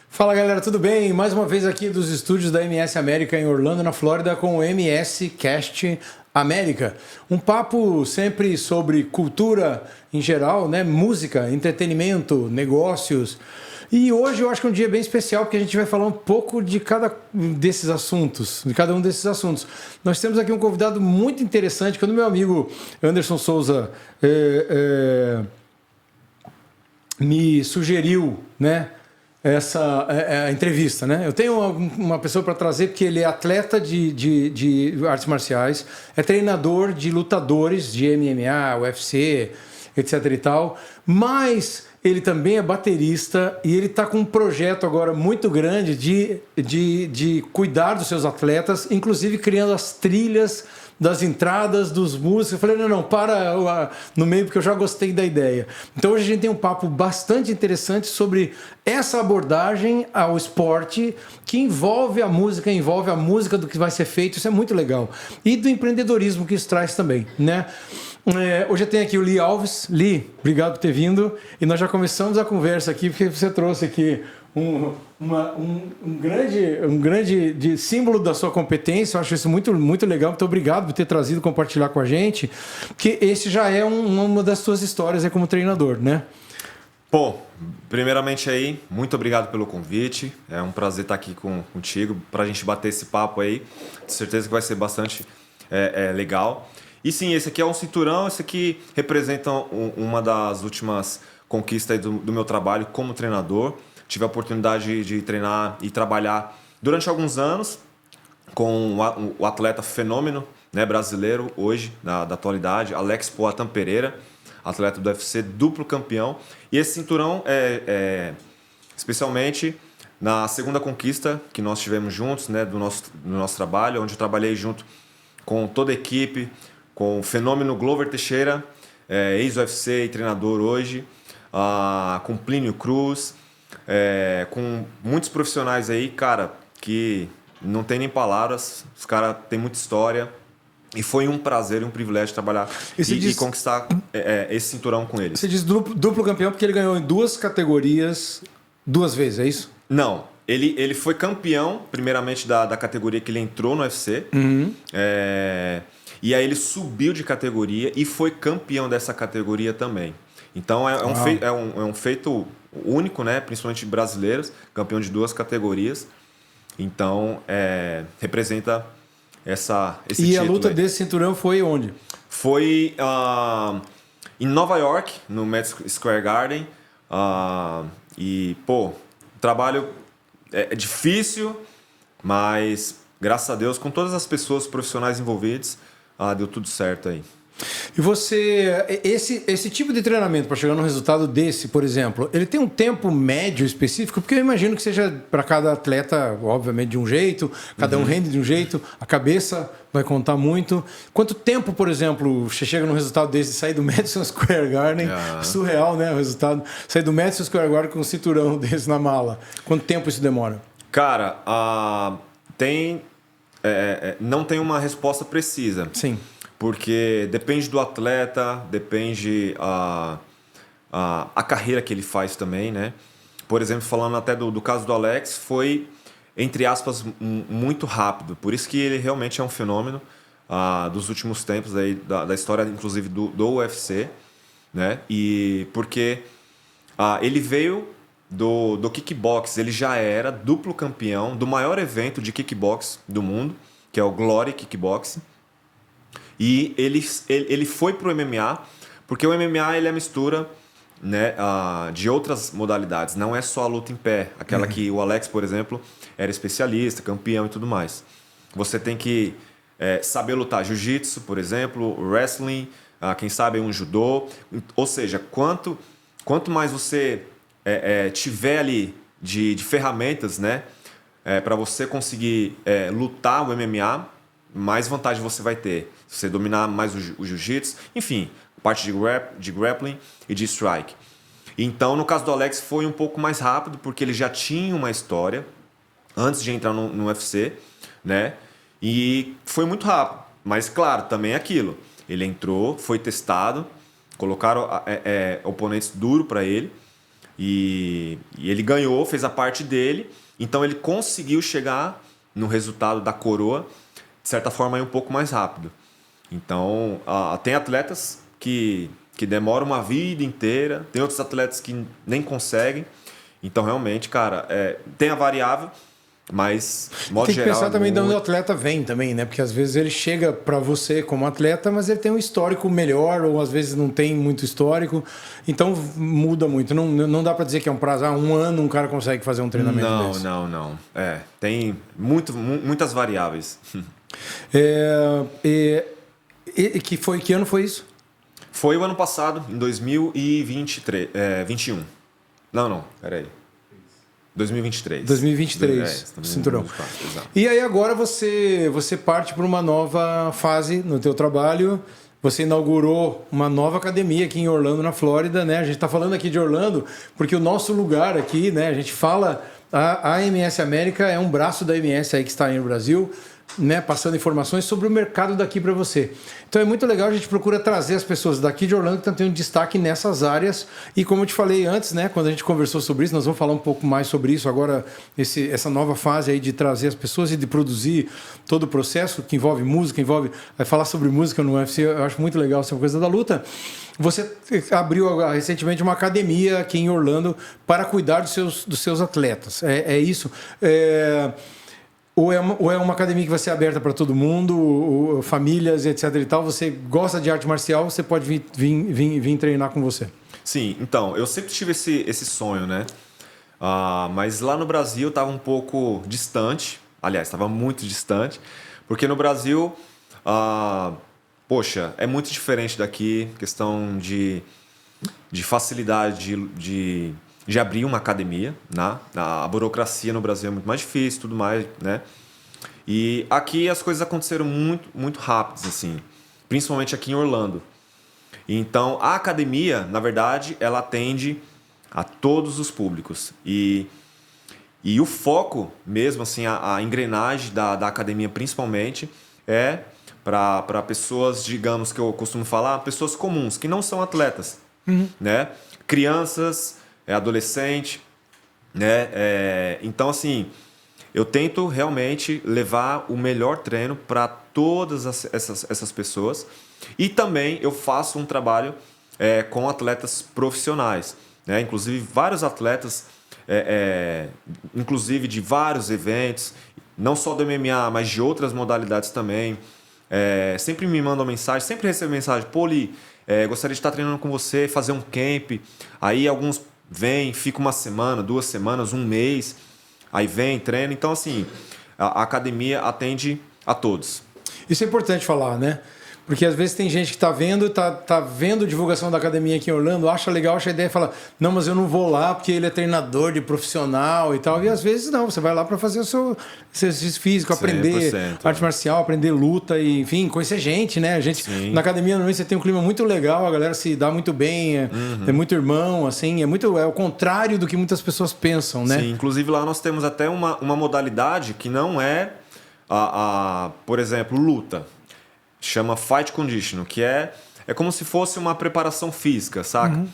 Fala galera, tudo bem? Mais uma vez aqui dos estúdios da MS América em Orlando, na Flórida, com o MS Cast América. Um papo sempre sobre cultura em geral, né? Música, entretenimento, negócios. E hoje eu acho que é um dia bem especial porque a gente vai falar um pouco de cada um desses assuntos, Nós temos aqui um convidado muito interessante, quando meu amigo Anderson Souza me sugeriu, né? Essa a entrevista, né? Eu tenho uma pessoa para trazer porque ele é atleta de artes marciais, é treinador de lutadores de MMA, UFC, etc e tal, mas ele também é baterista e ele está com um projeto agora muito grande de cuidar dos seus atletas, inclusive criando as trilhas das entradas dos músicos. Eu falei, não, para no meio, porque eu já gostei da ideia. Então hoje a gente tem um papo bastante interessante sobre essa abordagem ao esporte que envolve a música do que vai ser feito, isso é muito legal. E do empreendedorismo que isso traz também, né? Hoje eu tenho aqui o Lee Alves. Lee, obrigado por ter vindo. E nós já começamos a conversa aqui, porque você trouxe aqui um grande símbolo da sua competência. Eu acho isso muito, muito legal. Muito obrigado por ter trazido, compartilhar com a gente, porque esse já é uma das suas histórias aí como treinador, né? Pô, primeiramente aí, muito obrigado pelo convite. É um prazer estar aqui contigo para a gente bater esse papo aí. Tenho certeza que vai ser bastante legal. E sim, esse aqui é um cinturão, esse aqui representa uma das últimas conquistas do meu trabalho como treinador. Tive a oportunidade de treinar e trabalhar durante alguns anos com o atleta fenômeno, né, brasileiro hoje, da atualidade, Alex Poatan Pereira, atleta do UFC, duplo campeão. E esse cinturão especialmente na segunda conquista que nós tivemos juntos, né, do nosso trabalho, onde eu trabalhei junto com toda a equipe, com o fenômeno Glover Teixeira, ex-UFC e treinador hoje, com Plínio Cruz, com muitos profissionais aí, cara, que não tem nem palavras, os caras têm muita história. E foi um prazer e um privilégio trabalhar e conquistar esse cinturão com eles. Você diz duplo campeão porque ele ganhou em duas categorias, duas vezes, é isso? Não, ele foi campeão, primeiramente, da categoria que ele entrou no UFC. Uhum. E aí ele subiu de categoria e foi campeão dessa categoria também. Então é um feito único, né? Principalmente brasileiros, campeão de duas categorias. Então representa esse título. E a luta desse cinturão foi onde? Foi em Nova York, no Madison Square Garden. E, pô, o trabalho é difícil, mas graças a Deus, com todas as pessoas profissionais envolvidas, deu tudo certo aí. E você, esse tipo de treinamento para chegar num resultado desse, por exemplo, ele tem um tempo médio específico? Porque eu imagino que seja para cada atleta, obviamente, de um jeito, cada um rende de um jeito, a cabeça vai contar muito. Quanto tempo, por exemplo, você chega num resultado desse, de sair do Madison Square Garden, surreal, né, o resultado, sair do Madison Square Garden com um cinturão desse na mala. Quanto tempo isso demora? Cara, não tem uma resposta precisa. Sim. Porque depende do atleta, depende a carreira que ele faz também, né? Por exemplo, falando até do caso do Alex, foi, entre aspas, muito rápido. Por isso que ele realmente é um fenômeno dos últimos tempos aí, da história, inclusive, do UFC, né? E porque ele veio do kickbox, ele já era duplo campeão do maior evento de kickbox do mundo, que é o Glory Kickboxing. E ele foi pro MMA, porque o MMA ele é a mistura, né, de outras modalidades. Não é só a luta em pé, aquela que o Alex, por exemplo, era especialista, campeão e tudo mais. Você tem que saber lutar jiu-jitsu, por exemplo, wrestling, quem sabe um judô. Ou seja, quanto mais você tiver ali de ferramentas, né, para você conseguir lutar o MMA, mais vantagem você vai ter. Se você dominar mais o jiu-jitsu, enfim, parte de grappling e de strike. Então, no caso do Alex, foi um pouco mais rápido, porque ele já tinha uma história antes de entrar no UFC, né? E foi muito rápido. Mas, claro, também é aquilo. Ele entrou, foi testado, colocaram oponentes duros para ele, E ele ganhou, fez a parte dele, então ele conseguiu chegar no resultado da coroa, de certa forma, aí um pouco mais rápido. Então, tem atletas que demoram uma vida inteira, tem outros atletas que nem conseguem. Então, realmente, cara, tem a variável, mas, de modo tem que geral... pensar também de onde o atleta vem também, né? Porque às vezes ele chega para você como atleta, mas ele tem um histórico melhor, ou às vezes não tem muito histórico. Então, muda muito. Não dá para dizer que é um prazo. Um ano um cara consegue fazer um treinamento desse. Não. Tem muitas variáveis. Que ano foi isso? Foi o ano passado, em 2021. Não, peraí. 2023. 2023, cinturão. E aí agora você parte para uma nova fase no teu trabalho. Você inaugurou uma nova academia aqui em Orlando, na Flórida, né? A gente está falando aqui de Orlando porque o nosso lugar aqui, né? A gente fala, a MS América é um braço da MS aí que está aí no Brasil, né, passando informações sobre o mercado daqui para você. Então é muito legal, a gente procura trazer as pessoas daqui de Orlando que estão tendo destaque nessas áreas. E como eu te falei antes, né, quando a gente conversou sobre isso, nós vamos falar um pouco mais sobre isso agora, essa nova fase aí de trazer as pessoas e de produzir todo o processo que envolve música, vai falar sobre música no UFC, eu acho muito legal essa coisa da luta. Você abriu recentemente uma academia aqui em Orlando para cuidar dos seus atletas. É isso? Ou é uma academia que vai ser aberta para todo mundo, famílias, etc e tal? Você gosta de arte marcial, você pode vir treinar com você? Sim, então, eu sempre tive esse sonho, né? Mas lá no Brasil estava um pouco distante. Aliás, estava muito distante. Porque no Brasil, poxa, é muito diferente daqui. Questão de facilidade de abrir uma academia, né? A burocracia no Brasil é muito mais difícil, tudo mais, né? E aqui as coisas aconteceram muito, muito rápidas, assim, principalmente aqui em Orlando. Então, a academia, na verdade, ela atende a todos os públicos. E o foco mesmo, assim, a engrenagem da academia, principalmente, é para pessoas, digamos, que eu costumo falar, pessoas comuns, que não são atletas, né? Crianças, adolescente, né? Então, assim, eu tento realmente levar o melhor treino para todas essas pessoas. E também eu faço um trabalho com atletas profissionais, né? Inclusive vários atletas, inclusive de vários eventos, não só do MMA, mas de outras modalidades também. Sempre me mandam mensagem, sempre recebo mensagem: pô, Li, gostaria de estar treinando com você, fazer um camp. Aí alguns vem, fica uma semana, 2 semanas, um mês, aí vem, treina. Então, assim, a academia atende a todos. Isso é importante falar, né? Porque às vezes tem gente que está vendo divulgação da academia aqui em Orlando, acha legal, acha a ideia e fala: não, mas eu não vou lá porque ele é treinador de profissional e tal. E às vezes não, você vai lá para fazer o seu exercício físico, aprender 100%, arte marcial, aprender luta, e, enfim, conhecer gente, né? Na academia normalmente você tem um clima muito legal, a galera se dá muito bem, é muito irmão, assim, é o contrário do que muitas pessoas pensam, né? Sim, inclusive lá nós temos até uma modalidade que não é, por exemplo, luta. Chama Fight Conditioning, que é como se fosse uma preparação física, saca?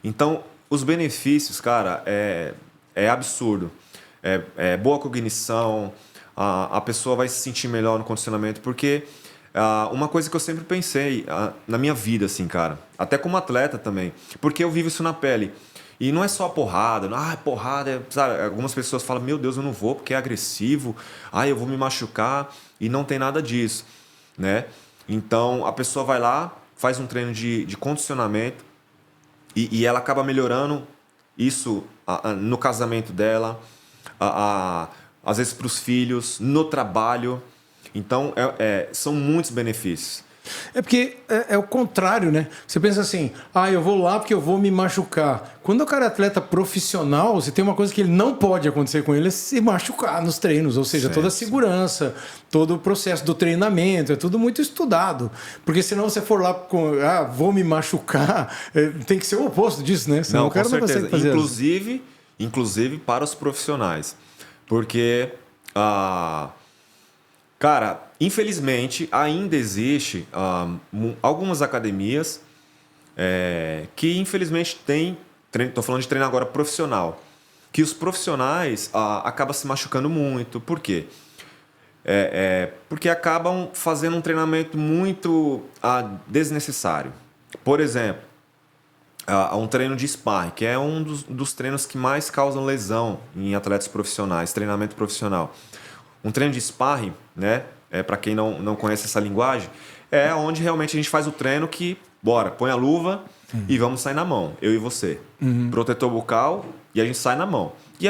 Então, os benefícios, cara, é absurdo. Boa cognição, a pessoa vai se sentir melhor no condicionamento, porque uma coisa que eu sempre pensei na minha vida, assim, cara, até como atleta também, porque eu vivo isso na pele. E não é só porrada, sabe? Algumas pessoas falam: meu Deus, eu não vou porque é agressivo, eu vou me machucar, e não tem nada disso, né? Então, a pessoa vai lá, faz um treino de condicionamento e ela acaba melhorando isso no casamento dela, às vezes para os filhos, no trabalho. Então, são muitos benefícios. É porque é o contrário, né? Você pensa assim: eu vou lá porque eu vou me machucar. Quando o cara é atleta profissional, você tem uma coisa que ele não pode acontecer com ele, é se machucar nos treinos. Ou seja, toda a segurança, todo o processo do treinamento, é tudo muito estudado. Porque senão você for lá com, vou me machucar, tem que ser o oposto disso, né? Senão não, o cara com certeza. Não vai fazer Inclusive para os profissionais. Porque... cara, infelizmente, ainda existe algumas academias que, infelizmente, têm Tô falando de treino agora profissional. Que os profissionais acabam se machucando muito. Por quê? Porque acabam fazendo um treinamento muito desnecessário. Por exemplo, um treino de sparring, que é um dos treinos que mais causam lesão em atletas profissionais, treinamento profissional. Um treino de sparring, né, para quem não conhece essa linguagem, é onde realmente a gente faz o treino que, bora, põe a luva e vamos sair na mão, eu e você. Protetor bucal e a gente sai na mão. E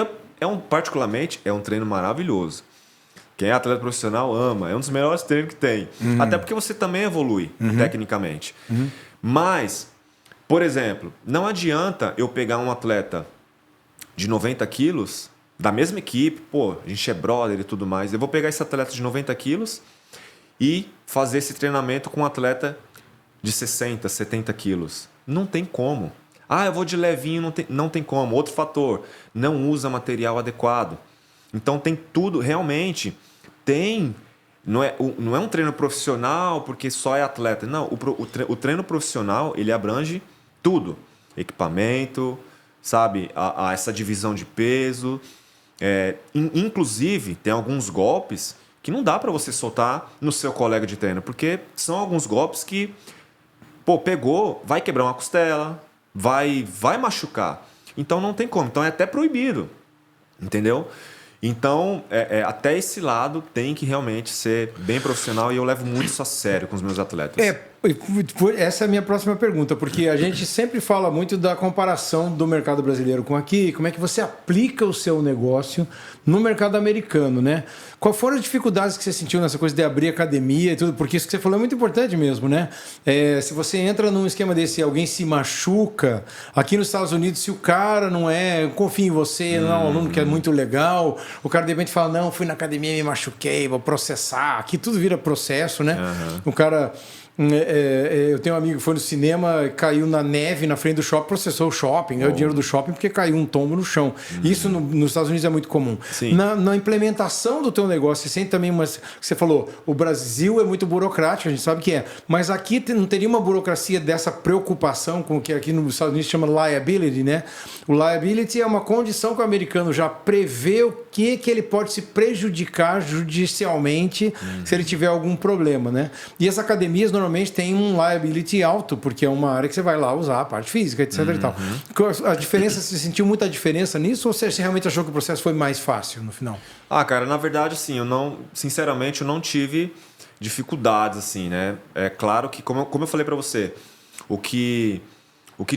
particularmente, é um treino maravilhoso. Quem é atleta profissional ama, é um dos melhores treinos que tem. Até porque você também evolui tecnicamente. Mas, por exemplo, não adianta eu pegar um atleta de 90 quilos, da mesma equipe, pô, a gente é brother e tudo mais. Eu vou pegar esse atleta de 90 quilos e fazer esse treinamento com um atleta de 60, 70 quilos. Não tem como. Eu vou de levinho, não tem como. Outro fator, não usa material adequado. Então tem tudo, realmente, não é um treino profissional porque só é atleta. Não, o treino profissional, ele abrange tudo. Equipamento, sabe? Essa divisão de peso. Inclusive, tem alguns golpes que não dá para você soltar no seu colega de treino, porque são alguns golpes que, pegou, vai quebrar uma costela, vai machucar. Então não tem como. Então é até proibido. Entendeu? Então, até esse lado tem que realmente ser bem profissional e eu levo muito isso a sério com os meus atletas. Essa é a minha próxima pergunta, porque a gente sempre fala muito da comparação do mercado brasileiro com aqui, como é que você aplica o seu negócio no mercado americano, né? Quais foram as dificuldades que você sentiu nessa coisa de abrir academia e tudo? Porque isso que você falou é muito importante mesmo, né? Se você entra num esquema desse e alguém se machuca, aqui nos Estados Unidos, se o cara não confia em você, não é um aluno que é muito legal, o cara de repente fala, não, fui na academia e me machuquei, vou processar. Aqui tudo vira processo, né? O cara... eu tenho um amigo que foi no cinema, caiu na neve na frente do shopping, processou o shopping, ganhou dinheiro do shopping porque caiu um tombo no chão. Isso nos Estados Unidos é muito comum. Na implementação do teu negócio, você sente também você falou, o Brasil é muito burocrático, a gente sabe que é, mas aqui não teria uma burocracia dessa preocupação com o que aqui nos Estados Unidos chama liability, né? O liability é uma condição que o americano já prevê o que ele pode se prejudicar judicialmente se ele tiver algum problema, né? E as academias normalmente tem um liability alto, porque é uma área que você vai lá usar a parte física, etc. e tal. A diferença, você sentiu muita diferença nisso ou você realmente achou que o processo foi mais fácil no final? Cara, na verdade, assim, sinceramente, eu não tive dificuldades, assim, né? É claro que, como eu falei para você, o que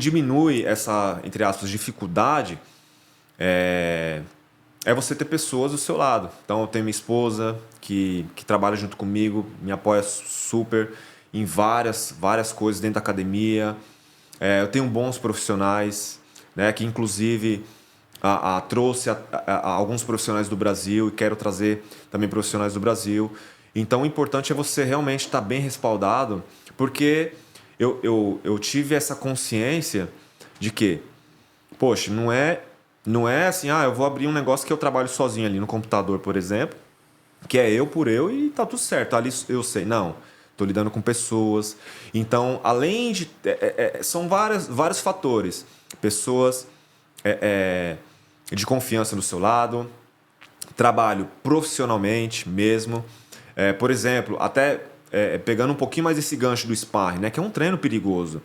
diminui essa, entre aspas, dificuldade é você ter pessoas do seu lado. Então, eu tenho minha esposa que trabalha junto comigo, me apoia super em várias coisas dentro da academia. Eu tenho bons profissionais, né, que inclusive trouxe alguns profissionais do Brasil e quero trazer também profissionais do Brasil. Então o importante é você realmente estar bem respaldado, porque eu tive essa consciência de que, poxa, não é assim, eu vou abrir um negócio que eu trabalho sozinho ali no computador, por exemplo, que é eu por eu e tá tudo certo, ali eu sei. Não. Estou lidando com pessoas. Então, além de... são vários fatores. Pessoas de confiança do seu lado. Trabalho profissionalmente mesmo. Por exemplo, até pegando um pouquinho mais esse gancho do sparring, né, que é um treino perigoso.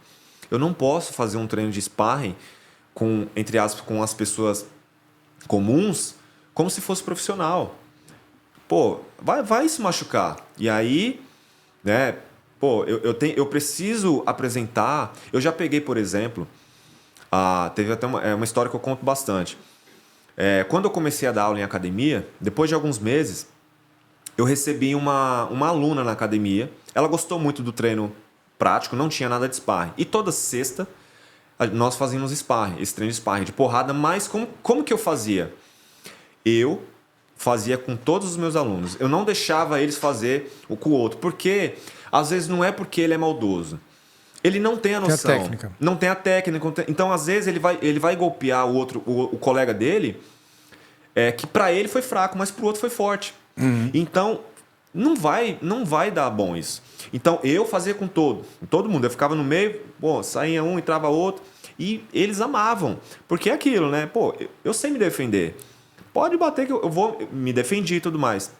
Eu não posso fazer um treino de sparring entre aspas, com as pessoas comuns como se fosse profissional. Vai se machucar. E aí... né? Eu preciso apresentar. Eu já peguei, por exemplo, teve até uma história que eu conto bastante. Quando eu comecei a dar aula em academia, depois de alguns meses, eu recebi uma aluna na academia. Ela gostou muito do treino prático, não tinha nada de sparring. E toda sexta nós fazíamos sparring, esse treino de sparring de porrada. Mas como que eu fazia? Eu fazia com todos os meus alunos. Eu não deixava eles fazer o com o outro, porque às vezes não é porque ele é maldoso. Ele não tem a noção. Não tem a técnica. Então, às vezes, ele vai golpear o colega dele, que para ele foi fraco, mas para o outro foi forte. Então, não vai dar bom isso. Então, eu fazia com todo mundo. Eu ficava no meio, saía um, entrava outro. E eles amavam, porque é aquilo, né? Pô, eu sei me defender. Pode bater que eu vou me defender e tudo mais.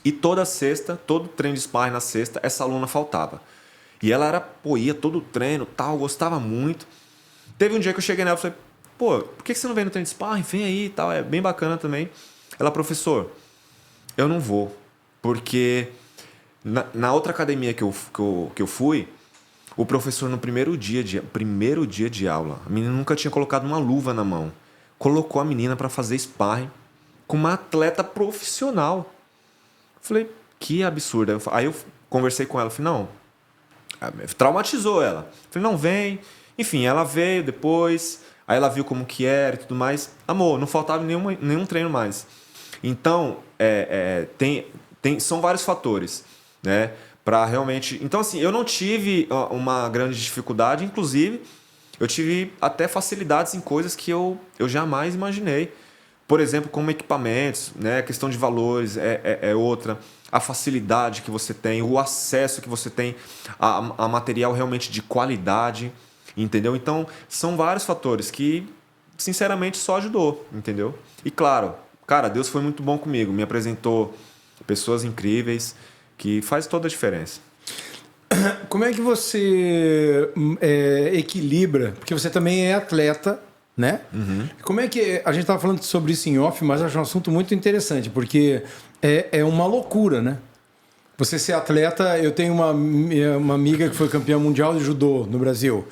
E toda sexta, todo treino de sparring na sexta, essa aluna faltava. E ela era, pô, ia todo treino, tal, gostava muito. Teve um dia que eu cheguei nela e falei, pô, por que você não vem no treino de sparring? Vem aí e tal, é bem bacana também. Ela, professor, eu não vou, porque na outra academia que eu fui, o professor no primeiro dia de aula, a menina nunca tinha colocado uma luva na mão, colocou a menina para fazer sparring com uma atleta profissional. Falei, que absurdo. Aí eu conversei com ela, falei, não, traumatizou ela. Falei, não, vem. Enfim, ela veio depois, aí ela viu como que era e tudo mais. Amor, não faltava nenhum treino mais. Então, são vários fatores, né? Para realmente... Então, assim, eu não tive uma grande dificuldade, inclusive, eu tive até facilidades em coisas que eu jamais imaginei. Por exemplo, como equipamentos, né? A questão de valores é outra. A facilidade que você tem, o acesso que você tem a material realmente de qualidade, entendeu? Então, são vários fatores que, sinceramente, só ajudou, entendeu? E claro, cara, Deus foi muito bom comigo. Me apresentou pessoas incríveis que faz toda a diferença. Como é que você equilibra? Porque você também é atleta, né? Uhum. Como é que... A gente estava falando sobre isso em off, mas acho um assunto muito interessante, porque é uma loucura, né? Você ser atleta... Eu tenho uma amiga que foi campeã mundial de judô no Brasil.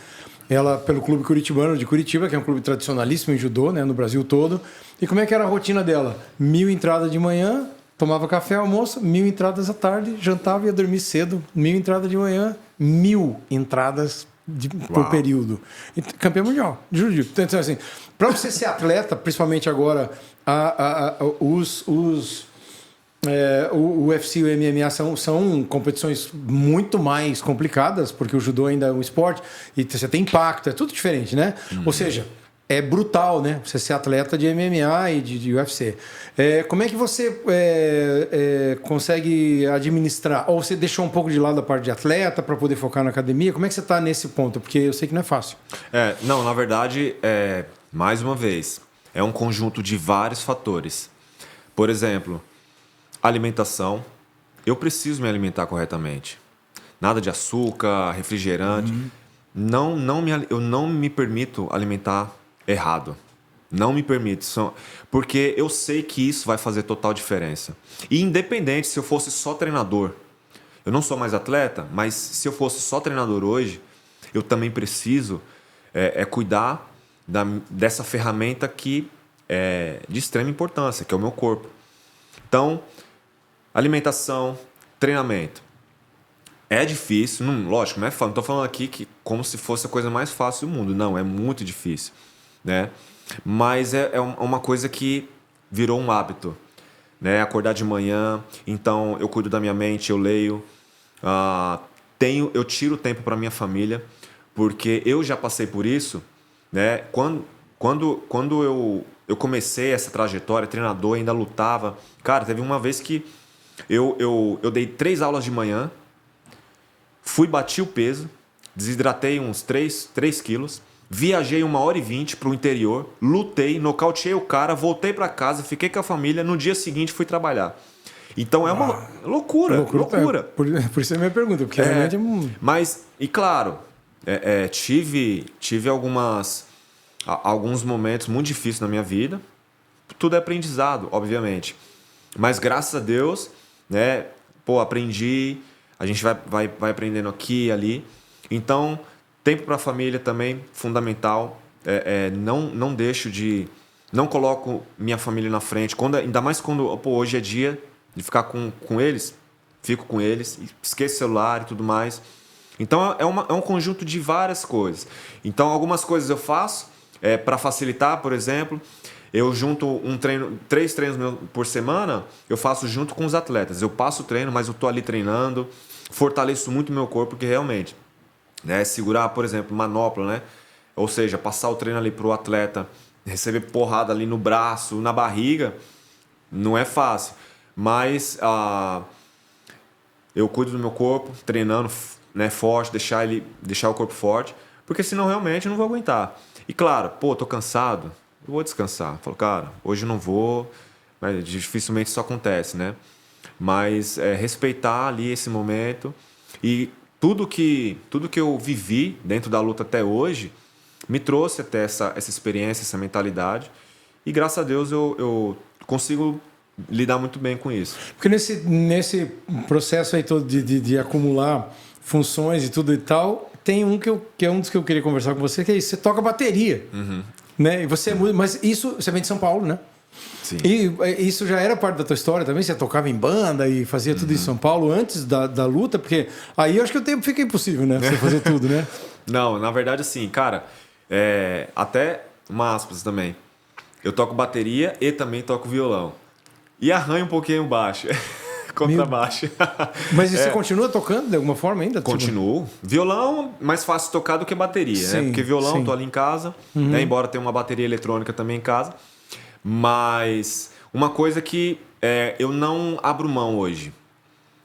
Ela, pelo Clube Curitibano de Curitiba, que é um clube tradicionalíssimo em judô, né? No Brasil todo. E como é que era a rotina dela? 1000 entradas de manhã, tomava café, almoço, 1000 entradas à tarde, jantava e ia dormir cedo, 1000 entradas de manhã, 1000 entradas por período. E campeão mundial de jiu-jitsu. Então, assim, para você ser atleta, principalmente agora, o UFC e o MMA são competições muito mais complicadas, porque o judô ainda é um esporte e você tem impacto, é tudo diferente, né? Ou seja, é brutal, né? Você ser atleta de MMA e de UFC. Como é que você consegue administrar? Ou você deixou um pouco de lado a parte de atleta para poder focar na academia? Como é que você está nesse ponto? Porque eu sei que não é fácil. Não, na verdade, mais uma vez, é um conjunto de vários fatores. Por exemplo, alimentação. Eu preciso me alimentar corretamente. Nada de açúcar, refrigerante. Eu não me permito alimentar errado. Não me permito. Porque eu sei que isso vai fazer total diferença. E independente se eu fosse só treinador. Eu não sou mais atleta, mas se eu fosse só treinador hoje, eu também preciso cuidar dessa ferramenta que é de extrema importância, que é o meu corpo. Então, alimentação, treinamento. É difícil, lógico, não estou falando aqui que como se fosse a coisa mais fácil do mundo. Não, é muito difícil, né? Mas é uma coisa que virou um hábito, né? Acordar de manhã, então eu cuido da minha mente, eu leio, eu tiro tempo para minha família, porque eu já passei por isso, né? Quando eu comecei essa trajetória, treinador, ainda lutava. Cara, teve uma vez que eu dei 3 aulas de manhã, bati o peso, desidratei uns 3 quilos, viajei 1h20 para o interior, lutei, nocauteei o cara, voltei para casa, fiquei com a família, no dia seguinte fui trabalhar. Então é uma loucura. Por isso é a minha pergunta, porque realmente... Mas, e claro, tive alguns momentos muito difíceis na minha vida, tudo é aprendizado, obviamente. Mas graças a Deus, né, aprendi, a gente vai aprendendo aqui e ali. Então, tempo para a família também, fundamental. Não deixo de... Não coloco minha família na frente. Ainda mais quando hoje é dia de ficar com eles, fico com eles, esqueço o celular e tudo mais. Então, é um conjunto de várias coisas. Então, algumas coisas eu faço para facilitar, por exemplo... Eu junto 3 treinos por semana, eu faço junto com os atletas. Eu passo o treino, mas eu estou ali treinando, fortaleço muito o meu corpo, porque realmente, né, segurar, por exemplo, manopla, né? Ou seja, passar o treino ali para o atleta, receber porrada ali no braço, na barriga, não é fácil. Mas eu cuido do meu corpo, treinando, né, forte, deixar o corpo forte, porque senão realmente eu não vou aguentar. E claro, pô, tô cansado, eu vou descansar. Falo, cara, hoje eu não vou, mas dificilmente isso acontece, né? Mas respeitar ali esse momento e tudo que eu vivi dentro da luta até hoje me trouxe até essa experiência, essa mentalidade. E graças a Deus eu consigo lidar muito bem com isso. Porque nesse processo aí todo de acumular funções e tudo e tal, tem um que é um dos que eu queria conversar com você, que é isso, você toca bateria. Né? E você é muito, mas isso, você vem de São Paulo, né? Sim. E isso já era parte da tua história também? Você tocava em banda e fazia tudo em São Paulo antes da luta? Porque aí eu acho que o tempo fica impossível, né? Você fazer tudo, né? Não, na verdade, assim, cara, até uma aspas também. Eu toco bateria e também toco violão. E arranho um pouquinho baixo. Contrabaixo. Mas e você continua tocando de alguma forma ainda? Continuo. Violão, mais fácil tocar do que bateria, Sim, né? Porque violão, sim. tô ali em casa, né? Embora tenha uma bateria eletrônica também em casa. Mas uma coisa que eu não abro mão hoje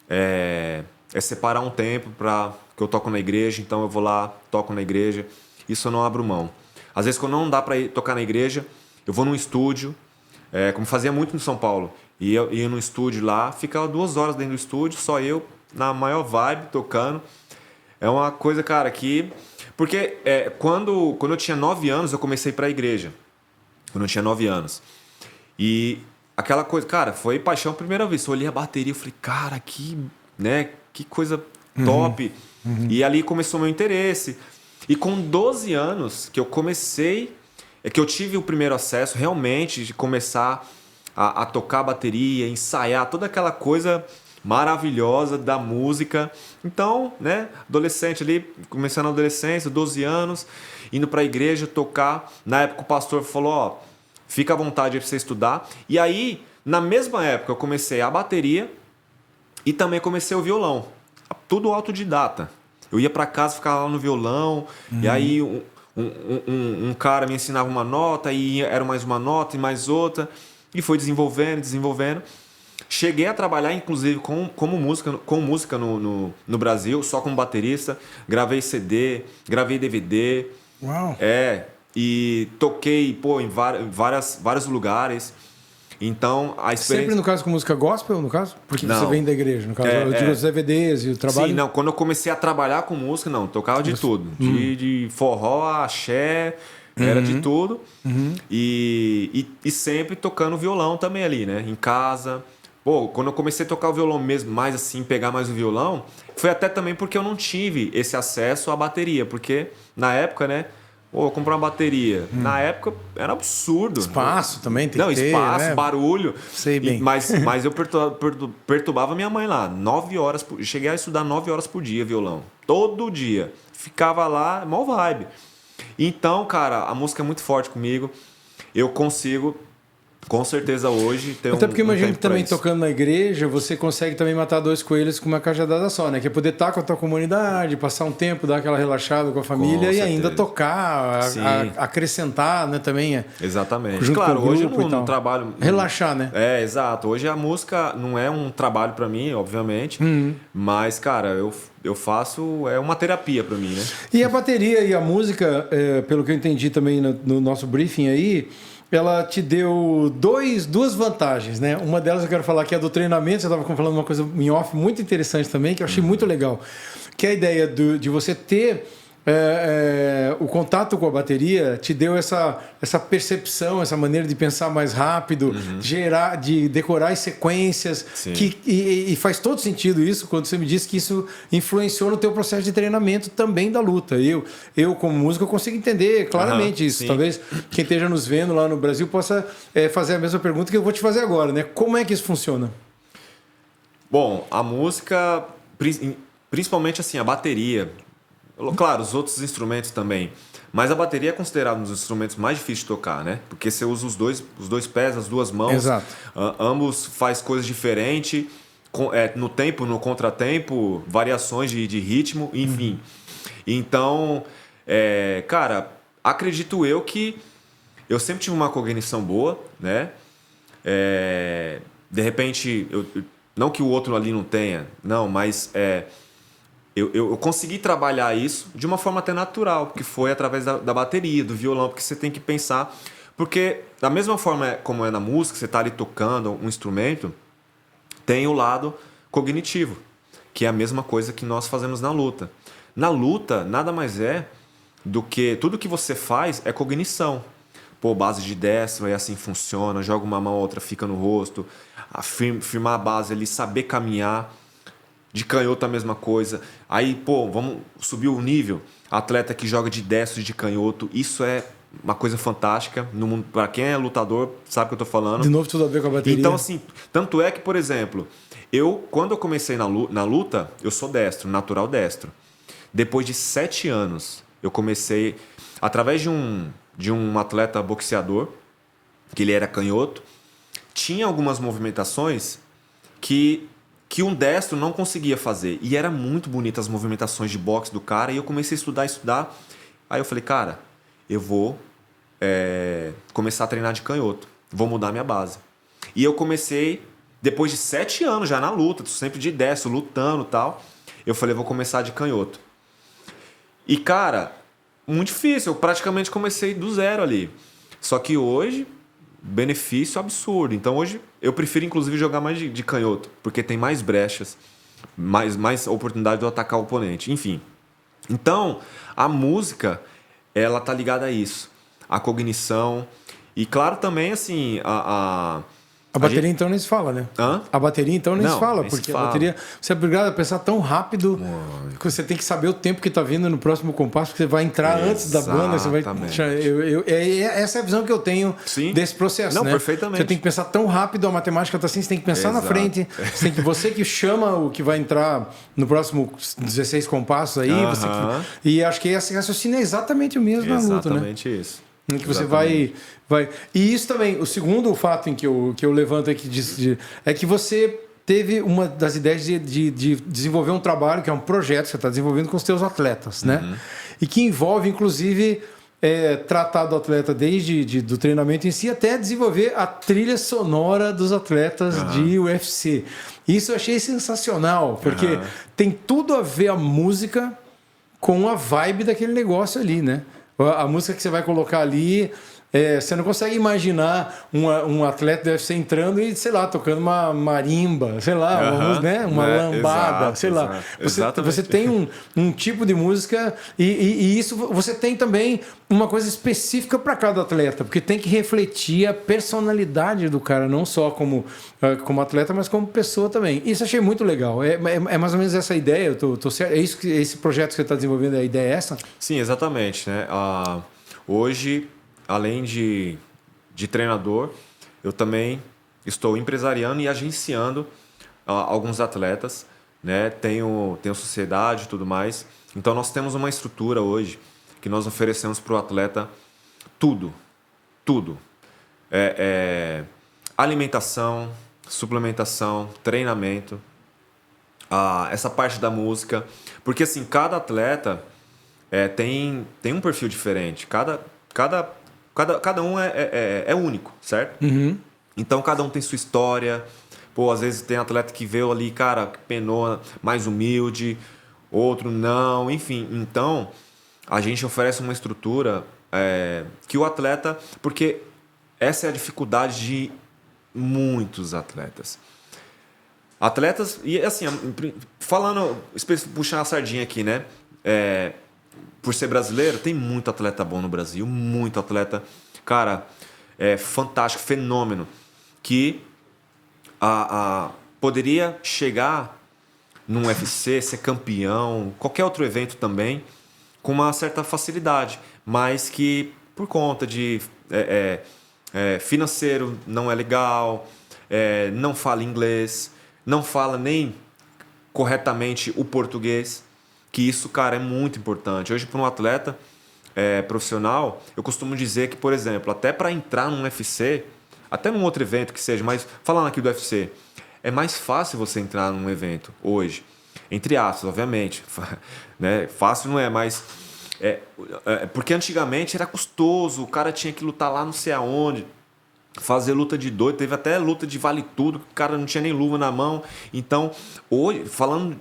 é separar um tempo para que eu toco na igreja, então eu vou lá, toco na igreja. Isso eu não abro mão. Às vezes, quando não dá para tocar na igreja, eu vou num estúdio, como fazia muito no São Paulo. E eu ia no estúdio lá, ficava 2 horas dentro do estúdio, só eu, na maior vibe, tocando. É uma coisa, cara, que... Porque quando eu tinha 9 anos, eu comecei para a igreja. Quando eu tinha 9 anos. E aquela coisa, cara, foi paixão à primeira vez. Eu olhei a bateria e falei, cara, que coisa top. E ali começou meu interesse. E com 12 anos que eu comecei, que eu tive o primeiro acesso realmente de começar a tocar bateria, ensaiar, toda aquela coisa maravilhosa da música. Então, né, adolescente ali, começando a adolescência, 12 anos, indo para a igreja tocar. Na época o pastor falou, ó, fica à vontade para você estudar. E aí, na mesma época, eu comecei a bateria e também comecei o violão. Tudo autodidata. Eu ia para casa, ficava lá no violão, e aí um cara me ensinava uma nota, e era mais uma nota e mais outra, e foi desenvolvendo. Cheguei a trabalhar, inclusive, com música no Brasil, só como baterista. Gravei CD, gravei DVD. Uau! E toquei, pô, em vários lugares. Então, a experiência... Sempre, no caso, com música gospel, no caso? Porque Não. você vem da igreja, no caso. Eu digo os DVDs e o trabalho... Sim, não. Quando eu comecei a trabalhar com música, não. Tocava de tudo. De forró, axé, era de tudo. E sempre tocando violão também ali, né? Em casa. Pô, quando eu comecei a tocar o violão mesmo, mais assim, pegar mais o violão, foi até também porque eu não tive esse acesso à bateria. Porque, na época, né? Pô, eu comprei uma bateria. Na época era absurdo. Espaço também tem que ter, espaço, né? barulho. Sei bem. Mas eu perturbava minha mãe lá. 9 horas. Cheguei a estudar 9 horas por dia violão. Todo dia. Ficava lá, mó vibe. Então, cara, a música é muito forte comigo. Eu consigo, com certeza, hoje ter Até porque imagino tempo que também pra isso. tocando na igreja, você consegue também matar 2 coelhos com uma cajadada só, né? Que é poder estar com a tua comunidade, passar um tempo, dar aquela relaxada com a família Com e ainda certeza. tocar, acrescentar, né? Também Exatamente. junto Claro, com o hoje eu grupo e não tal. trabalho... Relaxar, né? Exato. Hoje a música não é um trabalho pra mim, obviamente. Mas, cara, eu faço... É uma terapia pra mim, né? E a bateria e a música, pelo que eu entendi também no nosso briefing aí, ela te deu duas vantagens, né? Uma delas eu quero falar que é do treinamento. Você estava falando uma coisa em off muito interessante também, que eu achei muito legal. Que é a ideia de você ter o contato com a bateria te deu essa percepção, essa maneira de pensar mais rápido, de decorar as sequências, e faz todo sentido isso quando você me disse que isso influenciou no teu processo de treinamento também da luta. Eu como músico, eu consigo entender claramente isso. Sim. Talvez quem esteja nos vendo lá no Brasil possa fazer a mesma pergunta que eu vou te fazer agora, né? Como é que isso funciona? Bom, a música, principalmente assim, a bateria... Claro, os outros instrumentos também. Mas a bateria é considerada um dos instrumentos mais difíceis de tocar, né? Porque você usa os dois pés, as 2 mãos. Exato. Ambos faz coisas diferentes. No tempo, no contratempo, variações de ritmo, enfim. Então, cara, acredito eu que eu sempre tive uma cognição boa, né? De repente, não que o outro ali não tenha, não, mas... eu consegui trabalhar isso de uma forma até natural, porque foi através da bateria, do violão, porque você tem que pensar. Porque, da mesma forma como é na música, você está ali tocando um instrumento, tem o lado cognitivo, que é a mesma coisa que nós fazemos na luta. Na luta, nada mais é do que tudo que você faz é cognição. Pô, base de destro, aí assim funciona, joga uma mão, outra fica no rosto, firmar a base ali, saber caminhar. De canhoto a mesma coisa. Aí, pô, vamos subir o nível. Atleta que joga de destro e de canhoto, isso é uma coisa fantástica. No mundo, para quem é lutador, sabe o que eu tô falando. De novo, tudo a ver com a bateria. Então, assim, tanto é que, por exemplo, quando eu comecei na luta, eu sou destro, natural destro. Depois de 7 anos, eu comecei, através de um atleta boxeador, que ele era canhoto, tinha algumas movimentações que um destro não conseguia fazer. E era muito bonita as movimentações de boxe do cara. E eu comecei a estudar. Aí eu falei, cara, eu vou começar a treinar de canhoto. Vou mudar minha base. E eu comecei, depois de 7 anos já na luta, sempre de destro, lutando e tal. Eu falei, vou começar de canhoto. E, cara, muito difícil. Eu praticamente comecei do zero ali. Só que hoje, benefício absurdo. Então hoje eu prefiro inclusive jogar mais de canhoto, porque tem mais brechas, mais oportunidade de eu atacar o oponente. Enfim. Então, a música, ela tá ligada a isso. A cognição. E claro também, assim, A bateria então nem se fala, né? Hã? A bateria então nem Não, se fala, nem se porque fala. a bateria... Você é obrigado a pensar tão rápido que você tem que saber o tempo que está vindo no próximo compasso, porque você vai entrar antes da banda, você vai... Essa é a visão que eu tenho desse processo, não, né? perfeitamente. Você tem que pensar tão rápido, a matemática está assim, você tem que pensar na frente, você que chama o que vai entrar no próximo 16 compassos aí, e acho que esse raciocínio é exatamente o mesmo na luta, né? Exatamente isso. Que você vai. E isso também, o segundo fato em que eu levanto aqui é que você teve uma das ideias de desenvolver um trabalho, que é um projeto que você está desenvolvendo com os seus atletas, né? E que envolve, inclusive, tratar do atleta desde do treinamento em si até desenvolver a trilha sonora dos atletas de UFC. Isso eu achei sensacional, porque tem tudo a ver a música com a vibe daquele negócio ali, né? A música que você vai colocar ali, você não consegue imaginar um atleta do UFC entrando e, sei lá, tocando uma marimba, sei lá, uma lambada, exato, sei lá. Você tem um tipo de música e isso você tem também uma coisa específica para cada atleta, porque tem que refletir a personalidade do cara, não só como atleta, mas como pessoa também. Isso eu achei muito legal. É mais ou menos essa ideia, eu tô certo? É isso que esse projeto que você está desenvolvendo, a ideia é essa? Sim, exatamente, né? Hoje, além de treinador, eu também estou empresariando e agenciando alguns atletas, né? Tenho sociedade e tudo mais. Então nós temos uma estrutura hoje que nós oferecemos para o atleta tudo. Alimentação, suplementação, treinamento, essa parte da música. Porque assim, cada atleta tem um perfil diferente. Cada um é único, certo? Então cada um tem sua história. Pô, às vezes tem atleta que veio ali, cara, que penou, mais humilde, outro não, enfim. Então a gente oferece uma estrutura que o atleta... Porque essa é a dificuldade de muitos atletas. E assim, falando, puxando a sardinha aqui, né? Por ser brasileiro, tem muito atleta bom no Brasil, muito atleta, cara, fantástico, fenômeno, que poderia chegar num UFC, ser campeão, qualquer outro evento também, com uma certa facilidade, mas que por conta de financeiro não é legal, não fala inglês, não fala nem corretamente o português, que isso, cara, é muito importante. Hoje, para um atleta profissional, eu costumo dizer que, por exemplo, até para entrar num UFC, até num outro evento que seja, mas falando aqui do UFC, é mais fácil você entrar num evento hoje, entre aspas, obviamente, né? Fácil não é, mas porque antigamente era custoso, o cara tinha que lutar lá não sei aonde, fazer luta de doido, teve até luta de vale tudo, o cara não tinha nem luva na mão. Então, hoje, falando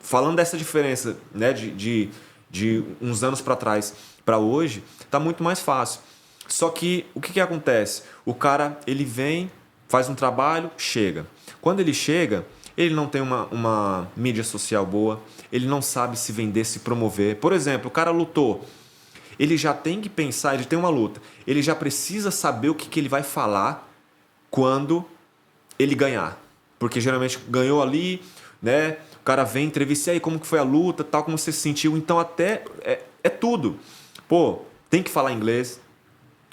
falando dessa diferença, né, de uns anos para trás para hoje, tá muito mais fácil. Só que o que acontece? O cara, ele vem, faz um trabalho, chega. Quando ele chega, ele não tem uma mídia social boa, ele não sabe se vender, se promover. Por exemplo, o cara lutou. Ele já tem que pensar, ele tem uma luta. Ele já precisa saber o que ele vai falar quando ele ganhar. Porque geralmente ganhou ali, né? O cara vem, entrevista, e aí, como que foi a luta, tal, como você se sentiu. Então até é tudo. Pô, tem que falar inglês,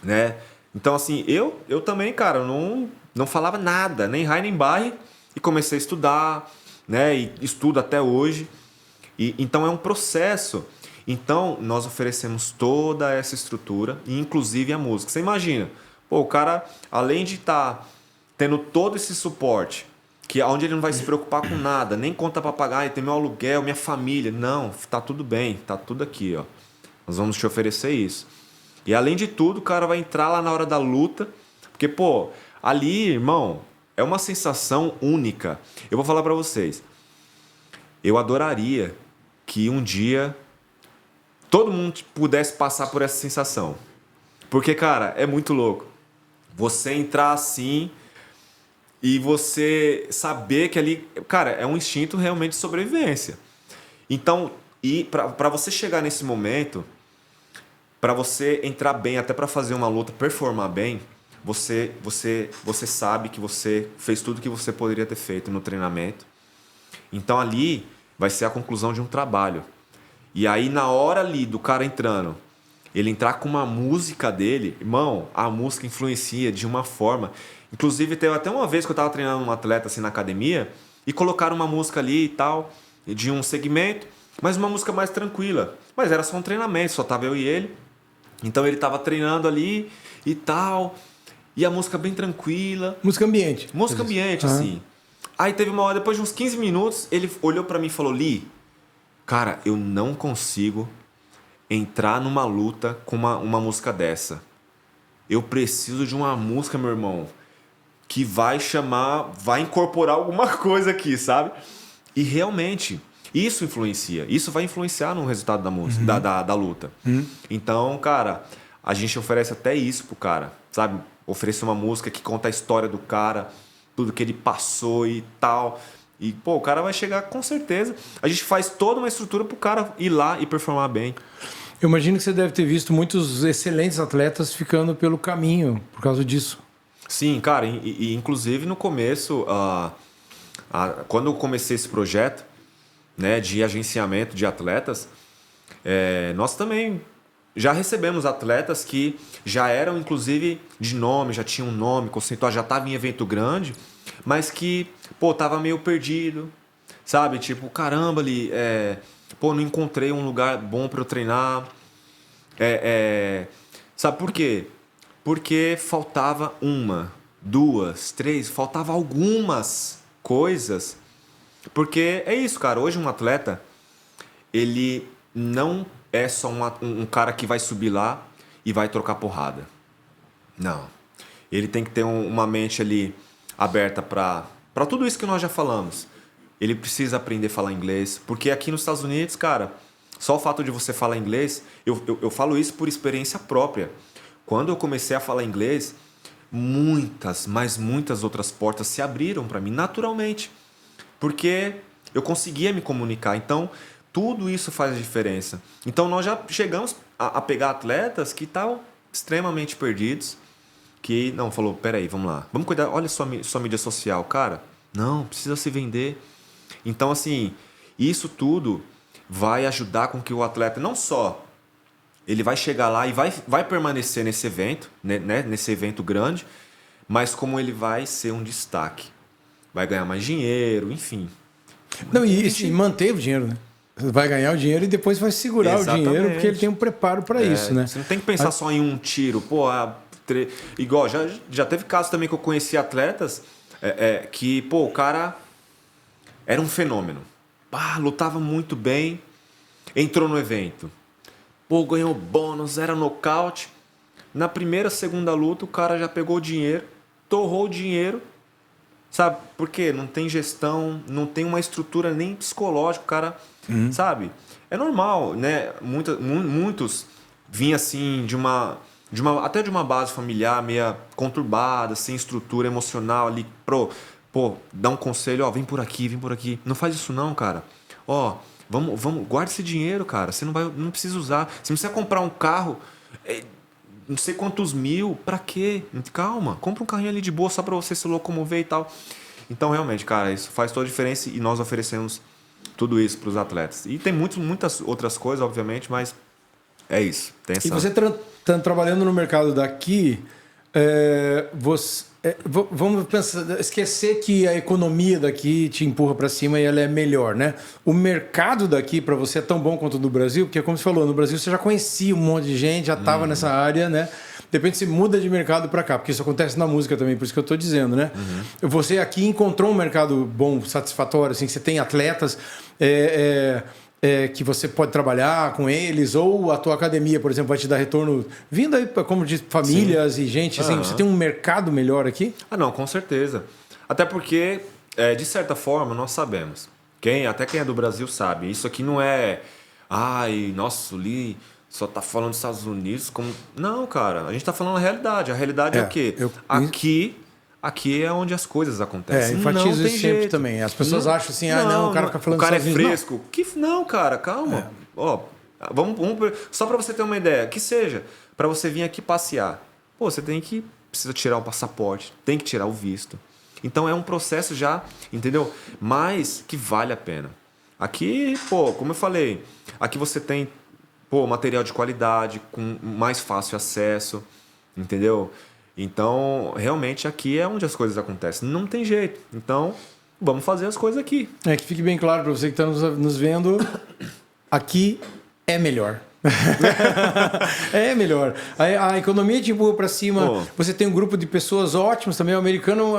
né? Então assim, eu também, cara, não falava nada, nem Rai nem Bai, e comecei a estudar, né? E estudo até hoje. Então é um processo. Então nós oferecemos toda essa estrutura, inclusive a música. Você imagina, pô, o cara, além de estar tendo todo esse suporte, que onde ele não vai se preocupar com nada, nem conta para pagar, tem meu aluguel, minha família. Não, tá tudo bem, tá tudo aqui, ó. Nós vamos te oferecer isso. E além de tudo, o cara vai entrar lá na hora da luta, porque, pô, ali, irmão, é uma sensação única. Eu vou falar para vocês. Eu adoraria que um dia todo mundo pudesse passar por essa sensação. Porque, cara, é muito louco. Você entrar assim e você saber que ali, cara, é um instinto realmente de sobrevivência. Então, e para você chegar nesse momento, para você entrar bem, até para fazer uma luta, performar bem, você sabe que você fez tudo que você poderia ter feito no treinamento. Então ali vai ser a conclusão de um trabalho. E aí na hora ali do cara entrando, ele entrar com uma música dele, irmão, a música influencia de uma forma. Inclusive teve até uma vez que eu tava treinando um atleta assim na academia e colocaram uma música ali e tal, de um segmento, mas uma música mais tranquila. Mas era só um treinamento, só tava eu e ele. Então ele tava treinando ali e tal, e a música bem tranquila. Música ambiente. Música ambiente, assim. Aí teve uma hora, depois de uns 15 minutos, ele olhou pra mim e falou: Li, cara, eu não consigo entrar numa luta com uma música dessa. Eu preciso de uma música, meu irmão, que vai incorporar alguma coisa aqui, sabe? E realmente, isso influencia. Isso vai influenciar no resultado da música, da luta. Então, cara, a gente oferece até isso pro cara, sabe? Oferece uma música que conta a história do cara, tudo que ele passou e tal. E, pô, o cara vai chegar com certeza. A gente faz toda uma estrutura pro cara ir lá e performar bem. Eu imagino que você deve ter visto muitos excelentes atletas ficando pelo caminho por causa disso. Sim, cara. E inclusive no começo, quando eu comecei esse projeto, né, de agenciamento de atletas, nós também já recebemos atletas que já eram, inclusive, de nome, já tinham um nome conceituado, já estavam em evento grande, mas que, pô, tava meio perdido, sabe? Tipo, caramba, ali, pô, não encontrei um lugar bom para eu treinar. Sabe por quê? Porque faltava uma, duas, três, faltava algumas coisas. Porque é isso, cara. Hoje um atleta, ele não é só um cara que vai subir lá e vai trocar porrada. Não. Ele tem que ter uma mente ali aberta para tudo isso que nós já falamos. Ele precisa aprender a falar inglês. Porque aqui nos Estados Unidos, cara, só o fato de você falar inglês... Eu falo isso por experiência própria. Quando eu comecei a falar inglês, muitas, mas muitas outras portas se abriram para mim naturalmente. Porque eu conseguia me comunicar. Então, tudo isso faz a diferença. Então, nós já chegamos a pegar atletas que estavam extremamente perdidos. Que, não, falou, peraí, vamos lá. Vamos cuidar, olha sua mídia social. Cara, não, precisa se vender. Então, assim, isso tudo vai ajudar com que o atleta, não só ele vai chegar lá e vai permanecer nesse evento, né, nesse evento grande, mas como ele vai ser um destaque. Vai ganhar mais dinheiro, enfim. Não, e manter o dinheiro, né? Vai ganhar o dinheiro e depois vai segurar o dinheiro, porque ele tem um preparo para isso, né? Você não tem que pensar só em um tiro. Pô, igual, já teve casos também que eu conheci atletas que, pô, o cara era um fenômeno. Lutava muito bem, entrou no evento. Pô, ganhou bônus, era nocaute. Na primeira, segunda luta, o cara já pegou o dinheiro, torrou o dinheiro, Sabe? Porque não tem gestão, não tem uma estrutura nem psicológica, o cara, sabe? É normal, né? Muitos vinham assim até de uma base familiar meia conturbada, sem estrutura emocional ali, pô, dá um conselho, ó, vem por aqui, vem por aqui. Não faz isso não, cara. Ó, vamos, guarda esse dinheiro, cara. Você não precisa usar. Você não precisa comprar um carro, não sei quantos mil, pra quê? Calma, compra um carrinho ali de boa só pra você se locomover e tal. Então, realmente, cara, isso faz toda a diferença e nós oferecemos tudo isso pros atletas. E tem muitas outras coisas, obviamente, mas é isso. Tem essa... E você trabalhando no mercado daqui, vamos pensar, esquecer que a economia daqui te empurra para cima e ela é melhor, né? O mercado daqui para você é tão bom quanto o do Brasil, porque como você falou, no Brasil você já conhecia um monte de gente, já estava nessa área, né? De repente você muda de mercado para cá, porque isso acontece na música também, por isso que eu estou dizendo, né? Você aqui encontrou um mercado bom, satisfatório, assim, que você tem atletas que você pode trabalhar com eles, ou a tua academia, por exemplo, vai te dar retorno vindo aí, como de famílias e gente, assim, você tem um mercado melhor aqui? Ah, não, com certeza. Até porque, de certa forma, nós sabemos. Até quem é do Brasil sabe. Isso aqui não é... Ai, nossa, o Lee só tá falando dos Estados Unidos como... Não, cara, a gente tá falando a realidade. A realidade é o quê? Aqui é onde as coisas acontecem. Enfatizo não isso tem sempre jeito. também. As pessoas acham assim, o cara fica falando o cara é Estados Unidos. fresco. Não, cara, calma. Ó, vamos, só para você ter uma ideia, que seja, para você vir aqui passear. Pô, você precisa tirar o passaporte, tem que tirar o visto. Então é um processo já, entendeu? Mas que vale a pena. Aqui, pô, como eu falei, aqui você tem, pô, material de qualidade, com mais fácil acesso, entendeu? Então, realmente, aqui é onde as coisas acontecem. Não tem jeito. Então, vamos fazer as coisas aqui. Que fique bem claro para você que está nos vendo, aqui é melhor. É melhor. A economia te empurra para cima. Pô. Você tem um grupo de pessoas ótimas também. O americano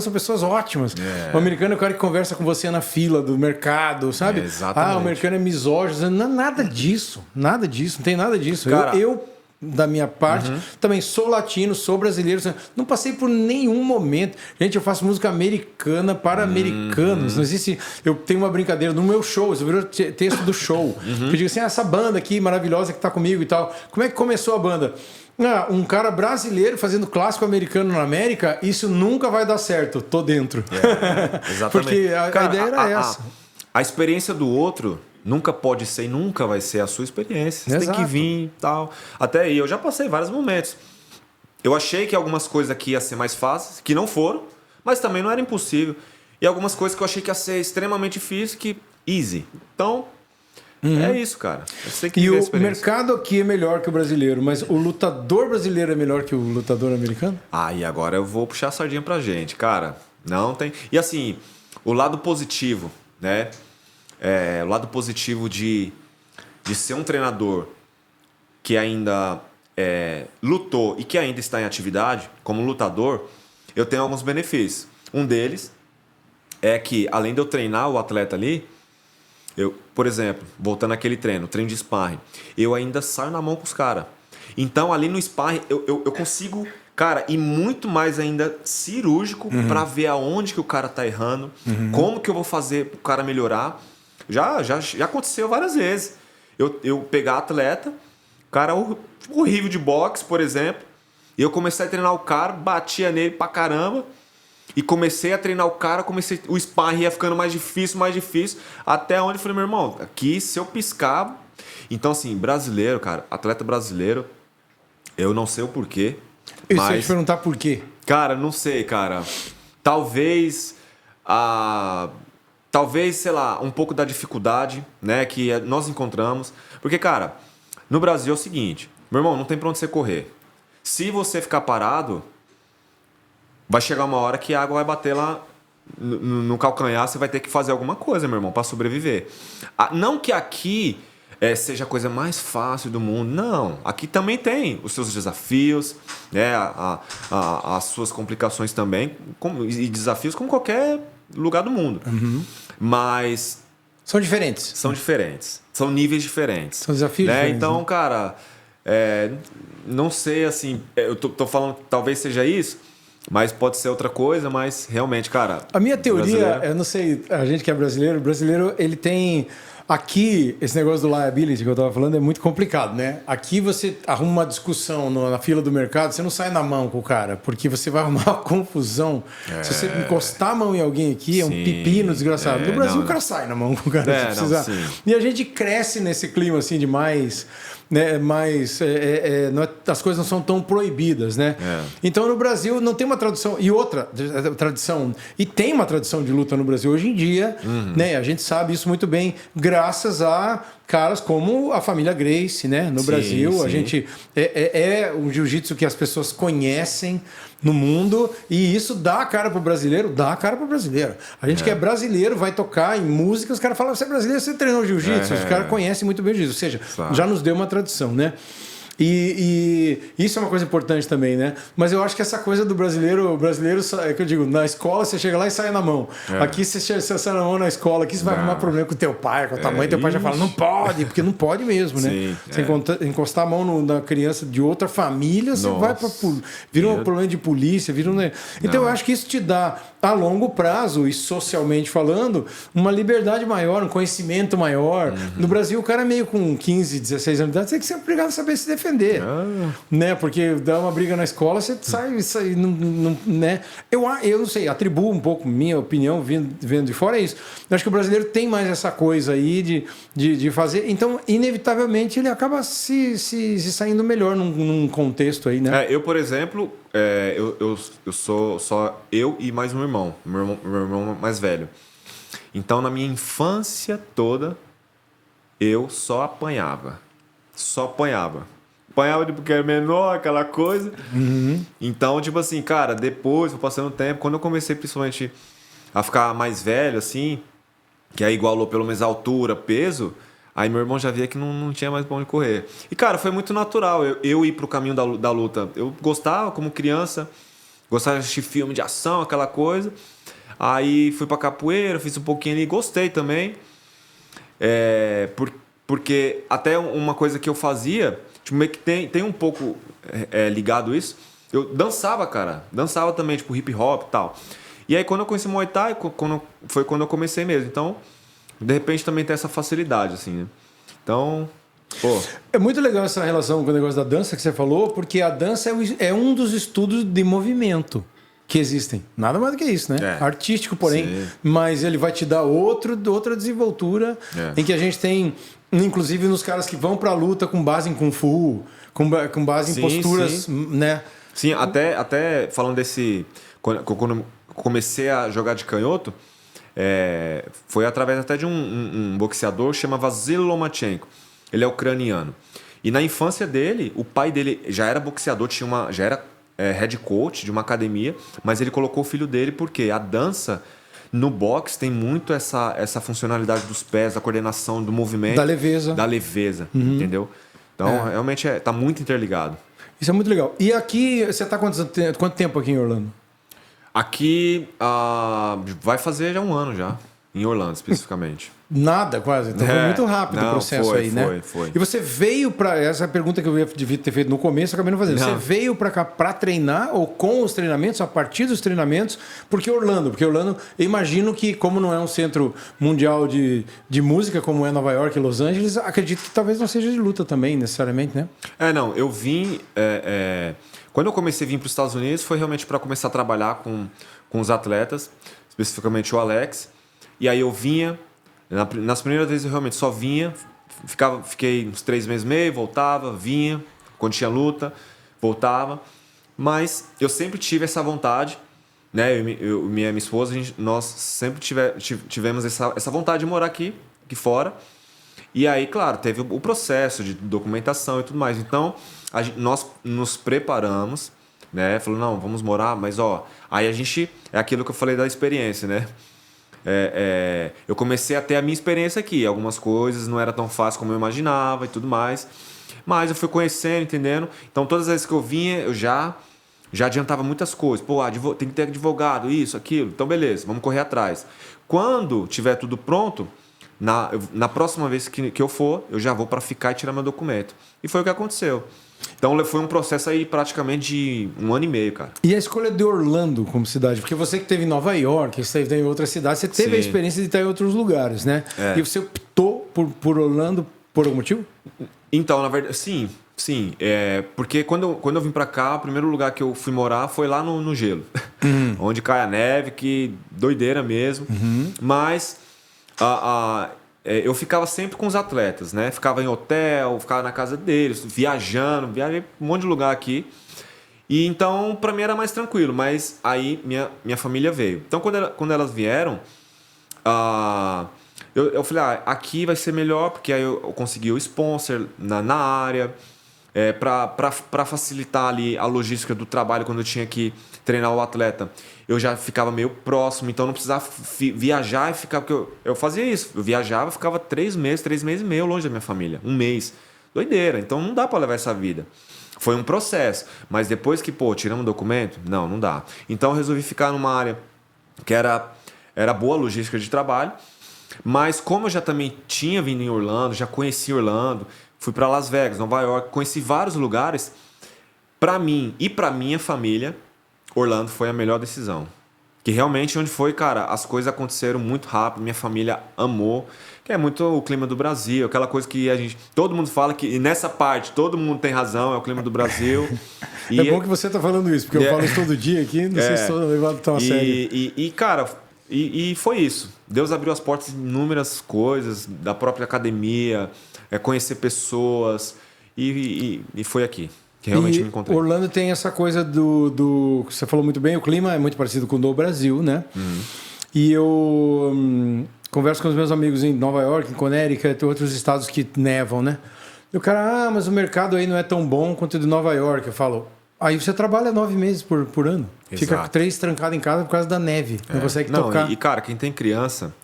são pessoas ótimas. O americano é o cara que conversa com você na fila do mercado, sabe? Exatamente. O americano é misógino. Não, nada disso. Nada disso. Não tem nada disso. Cara, eu da minha parte, também sou latino, sou brasileiro, não passei por nenhum momento. Gente, eu faço música americana para americanos. Não existe. Eu tenho uma brincadeira no meu show, isso virou texto do show. Eu digo assim: essa banda aqui maravilhosa que está comigo e tal. Como é que começou a banda? Um cara brasileiro fazendo clássico americano na América, isso nunca vai dar certo. Tô dentro. Exatamente. Porque a ideia era essa. A experiência do outro nunca pode ser e nunca vai ser a sua experiência. Você tem que vir e tal. Até aí, eu já passei vários momentos. Eu achei que algumas coisas aqui iam ser mais fáceis, que não foram, mas também não era impossível. E algumas coisas que eu achei que ia ser extremamente difícil, que easy. Então, é isso, cara. Você tem que e viver o mercado aqui é melhor que o brasileiro, mas o lutador brasileiro é melhor que o lutador americano? E agora eu vou puxar a sardinha pra gente, cara. Não tem... E assim, o lado positivo, né? O lado positivo de ser um treinador que ainda lutou e que ainda está em atividade, como lutador, eu tenho alguns benefícios. Um deles é que, além de eu treinar o atleta ali, por exemplo, voltando àquele treino de sparring, eu ainda saio na mão com os caras. Então, ali no sparring, eu consigo, cara, ir muito mais ainda cirúrgico para ver aonde que o cara tá errando, como que eu vou fazer pro cara melhorar. Já aconteceu várias vezes. Eu pegar atleta, cara horrível de boxe, por exemplo, e eu comecei a treinar o cara, batia nele pra caramba, e comecei a treinar o cara, o sparring ia ficando mais difícil, até onde eu falei, meu irmão, aqui se eu piscar... Então, assim, brasileiro, cara, atleta brasileiro, eu não sei o porquê. E se eu te perguntar por quê? Cara, não sei, cara. Talvez, sei lá, um pouco da dificuldade, né, que nós encontramos. Porque, cara, no Brasil é o seguinte, meu irmão, não tem pra onde você correr. Se você ficar parado, vai chegar uma hora que a água vai bater lá no calcanhar, você vai ter que fazer alguma coisa, meu irmão, pra sobreviver. Não que aqui seja a coisa mais fácil do mundo, não. Aqui também tem os seus desafios, né, as suas complicações também, e desafios como qualquer lugar do mundo. Mas... São diferentes. São diferentes. São níveis diferentes. São desafios diferentes. Então, né? cara, não sei, assim... Eu tô falando que talvez seja isso. Mas pode ser outra coisa, mas realmente, cara... A minha teoria, brasileiro... eu não sei, a gente que é brasileiro, o brasileiro, ele tem... Aqui, esse negócio do liability que eu estava falando é muito complicado, né? Aqui você arruma uma discussão na fila do mercado, você não sai na mão com o cara, porque você vai arrumar uma confusão. Se você encostar a mão em alguém aqui, é um pepino desgraçado. No Brasil, o cara sai na mão com o cara se precisar. E a gente cresce nesse clima assim de mais... Né, mas as coisas não são tão proibidas, né? Então no Brasil não tem uma tradução e outra tradição e tem uma tradição de luta no Brasil hoje em dia, né? A gente sabe isso muito bem graças a caras como a família Gracie, né? No Brasil a gente é um jiu-jitsu que as pessoas conhecem no mundo e isso dá a cara pro brasileiro, dá a cara pro brasileiro. A gente que é brasileiro vai tocar em música, os caras falam, você é brasileiro, você treinou jiu-jitsu, os caras conhecem muito bem o jiu-jitsu, ou seja, já nos deu uma tradição, né? E isso é uma coisa importante também, né? Mas eu acho que essa coisa do brasileiro, é que eu digo, na escola você chega lá e sai na mão. Aqui você sai na mão na escola, aqui você vai arrumar problema com o teu pai, com a tua mãe, teu pai já fala, não pode, porque não pode mesmo, né? Você encostar a mão na criança de outra família, você vai para vira um problema de polícia, vira um... Então eu acho que isso te dá, a longo prazo e socialmente falando, uma liberdade maior, um conhecimento maior. No Brasil, o cara é meio com 15, 16 anos de idade, você tem que ser obrigado a saber se defender, né? Porque dá uma briga na escola, você sai né? Eu não sei, atribuo um pouco minha opinião vendo de fora é isso. Eu acho que o brasileiro tem mais essa coisa aí de fazer, então inevitavelmente ele acaba se saindo melhor num contexto aí, né? Eu, por exemplo, eu sou só eu e mais um irmão, meu irmão mais velho. Então na minha infância toda eu só apanhava. Apanhava porque era menor, aquela coisa. Então, tipo assim, cara, depois, foi passando o tempo, quando eu comecei principalmente a ficar mais velho, assim, que aí igualou pelo menos a altura, peso, aí meu irmão já via que não tinha mais pra onde correr. E, cara, foi muito natural eu ir pro caminho da luta. Eu gostava, como criança, gostava de assistir filme de ação, aquela coisa. Aí fui pra capoeira, fiz um pouquinho ali, gostei também. Porque até uma coisa que eu fazia... Tipo, meio que tem um pouco ligado isso. Eu dançava, cara. Dançava também, tipo, hip hop e tal. E aí, quando eu conheci Muay Thai, foi quando eu comecei mesmo. Então, de repente, também tem essa facilidade, assim, né? Então, pô... É muito legal essa relação com o negócio da dança que você falou, porque a dança é um dos estudos de movimento que existem. Nada mais do que isso, né? Artístico, porém. Mas ele vai te dar outra desenvoltura em que a gente tem... Inclusive nos caras que vão pra luta com base em Kung Fu, com base em posturas, né? Sim, até falando desse... Quando eu comecei a jogar de canhoto, foi através até de um boxeador que chama Vasily Lomachenko. Ele é ucraniano. E na infância dele, o pai dele já era boxeador, já era head coach de uma academia, mas ele colocou o filho dele porque a dança... No boxe tem muito essa funcionalidade dos pés, da coordenação, do movimento. Da leveza, entendeu? Então, realmente, tá muito interligado. Isso é muito legal. E aqui, você tá quanto tempo aqui em Orlando? Aqui, vai fazer já um ano já, em Orlando, especificamente. Nada, quase. Então foi muito rápido o processo aí, né? Foi. E você veio para essa pergunta que eu devia ter feito no começo, eu acabei não fazendo. Você veio para cá para treinar ou com os treinamentos, a partir dos treinamentos, porque Orlando, eu imagino que como não é um centro mundial de música como é Nova York e Los Angeles, acredito que talvez não seja de luta também, necessariamente, né? Não, eu vim... Quando eu comecei a vir para os Estados Unidos, foi realmente para começar a trabalhar com os atletas, especificamente o Alex. E aí eu vinha... Nas primeiras vezes eu realmente só vinha, fiquei uns 3 meses e meio, voltava, vinha, quando tinha luta, voltava. Mas eu sempre tive essa vontade, né? Eu minha esposa, nós sempre tivemos essa vontade de morar aqui fora. E aí, claro, teve o processo de documentação e tudo mais. Então, nós nos preparamos, né? Falou, não, vamos morar, mas aí a gente... É aquilo que eu falei da experiência, né? Eu comecei a ter a minha experiência aqui. Algumas coisas não era tão fácil como eu imaginava e tudo mais. Mas eu fui conhecendo, entendendo. Então, todas as vezes que eu vinha, eu já adiantava muitas coisas. Pô, tem que ter advogado, isso, aquilo. Então, beleza, vamos correr atrás. Quando tiver tudo pronto, na próxima vez que eu for, eu já vou para ficar e tirar meu documento. E foi o que aconteceu. Então foi um processo aí praticamente de 1 ano e meio, cara. E a escolha de Orlando como cidade? Porque você que teve em Nova York, você teve em outras cidades, você teve a experiência de estar em outros lugares, né? E você optou por Orlando por algum motivo? Então, na verdade, sim. Porque quando eu vim pra cá, o primeiro lugar que eu fui morar foi lá no gelo. Onde cai a neve, que doideira mesmo. Mas eu ficava sempre com os atletas, né? Ficava em hotel, ficava na casa deles, viajei um monte de lugar aqui. E então, pra mim era mais tranquilo. Mas aí minha família veio. Então, quando elas vieram, eu falei, aqui vai ser melhor, porque aí eu consegui o sponsor na área, para facilitar ali a logística do trabalho quando eu tinha que treinar o atleta. Eu já ficava meio próximo, então não precisava viajar e ficar, porque eu fazia isso. Eu viajava, ficava 3 meses e meio longe da minha família, 1 mês. Doideira, então não dá para levar essa vida. Foi um processo, mas depois que, tiramos o documento, não dá. Então eu resolvi ficar numa área que era boa logística de trabalho. Mas como eu já também tinha vindo em Orlando, já conheci Orlando, fui para Las Vegas, Nova York, conheci vários lugares, para mim e para minha família, Orlando foi a melhor decisão. Que realmente onde foi, cara, as coisas aconteceram muito rápido, minha família amou, que é muito o clima do Brasil, aquela coisa que todo mundo fala que, e nessa parte, todo mundo tem razão, é o clima do Brasil. É bom que você tá falando isso, porque eu falo isso todo dia aqui, não sei se estou levado tão a sério. Cara, foi isso. Deus abriu as portas de inúmeras coisas, da própria academia, conhecer pessoas, e foi aqui que realmente me encontrei. Orlando tem essa coisa do você falou muito bem, o clima é muito parecido com o do Brasil, né? E eu converso com os meus amigos em Nova York, em Connecticut, outros estados que nevam, né? E o cara, mas o mercado aí não é tão bom quanto o de Nova York. Eu falo, aí você trabalha 9 meses por ano. Exato. Fica 3 trancado em casa por causa da neve. Não consegue tocar. E, cara, quem tem criança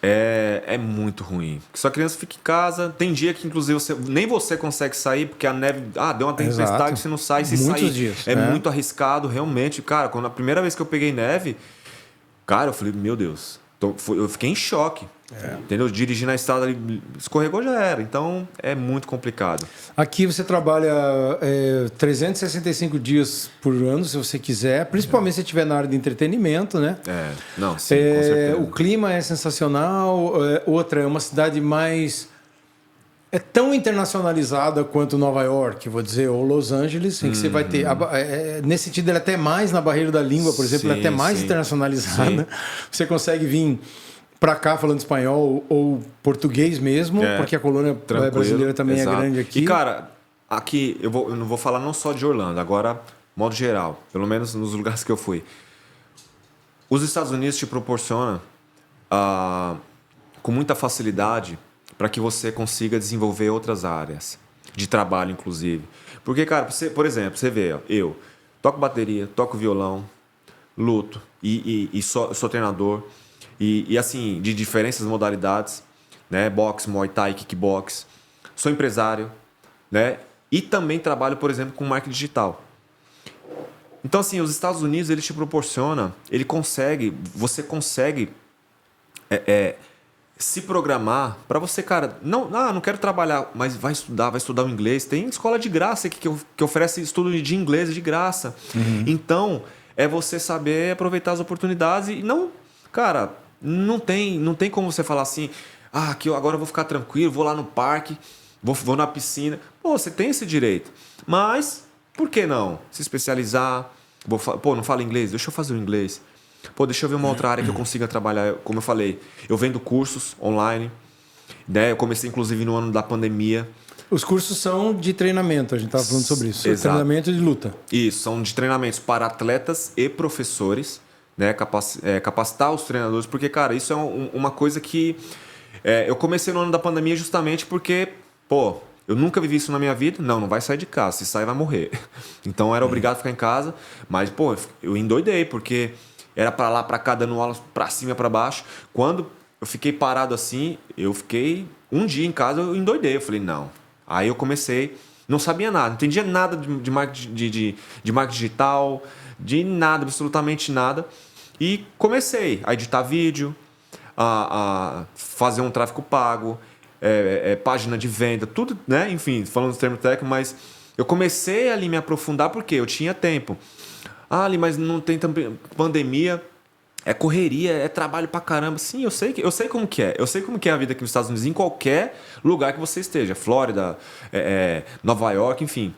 é muito ruim. Porque sua criança fica em casa. Tem dia que, inclusive, nem você consegue sair porque a neve... deu uma tempestade que você não sai. Se Muitos sair, dias. Muito arriscado, realmente. Cara, quando a primeira vez que eu peguei neve, cara, eu falei, meu Deus. Eu fiquei em choque. Entendeu? Dirigir na estrada ali, escorregou, já era. Então é muito complicado. Aqui você trabalha 365 dias por ano, se você quiser, principalmente se estiver na área de entretenimento, né? Com certeza. O clima é sensacional. Outra, é uma cidade mais... É tão internacionalizada quanto Nova York, vou dizer, ou Los Angeles, em que você vai ter... nesse sentido, ela é até mais na barreira da língua, por exemplo, ela é até mais internacionalizada. Você consegue vir para cá falando espanhol ou português mesmo, porque a colônia brasileira também é grande aqui. E, cara, aqui, eu não vou falar não só de Orlando, agora, modo geral, pelo menos nos lugares que eu fui. Os Estados Unidos te proporcionam, com muita facilidade, para que você consiga desenvolver outras áreas de trabalho, inclusive. Porque, cara, por exemplo, você vê, eu toco bateria, toco violão, luto e sou treinador e assim, de diferentes modalidades, né? Boxe, Muay Thai, kickbox. Sou empresário, né? E também trabalho, por exemplo, com marketing digital. Então, assim, os Estados Unidos, ele te proporciona, você consegue se programar para você, cara, não quero trabalhar, mas vai estudar o inglês. Tem escola de graça que oferece estudo de inglês de graça. Então, é você saber aproveitar as oportunidades e não, cara, não tem como você falar assim, que agora eu vou ficar tranquilo, vou lá no parque, vou na piscina. Pô, você tem esse direito. Mas, por que não? Se especializar, não falo inglês, deixa eu fazer o inglês. Deixa eu ver uma outra área que eu consiga trabalhar. Como eu falei, eu vendo cursos online, né? Eu comecei, inclusive, no ano da pandemia. Os cursos são de treinamento, a gente estava falando sobre isso. Exato. Treinamento de luta. Isso, são de treinamentos para atletas e professores, né? Capacitar os treinadores, porque, cara, isso é uma coisa que... eu comecei no ano da pandemia justamente porque, eu nunca vivi isso na minha vida. Não vai sair de casa. Se sair, vai morrer. Então, eu era obrigado a ficar em casa. Mas, eu endoidei, porque... Era para lá, para cá, dando aula para cima e para baixo. Quando eu fiquei parado assim, eu fiquei um dia em casa, eu endoidei. Eu falei, não. Aí eu comecei, não sabia nada, não entendia nada de marketing, de marketing digital, de nada, absolutamente nada. E comecei a editar vídeo, a fazer um tráfego pago, página de venda, tudo, né? Enfim, falando dos termos técnicos, mas eu comecei ali me aprofundar porque eu tinha tempo. Ali, mas não tem também pandemia, é correria, é trabalho pra caramba. Sim, eu sei como que é. Eu sei como que é a vida aqui nos Estados Unidos, em qualquer lugar que você esteja. Flórida, Nova York, enfim.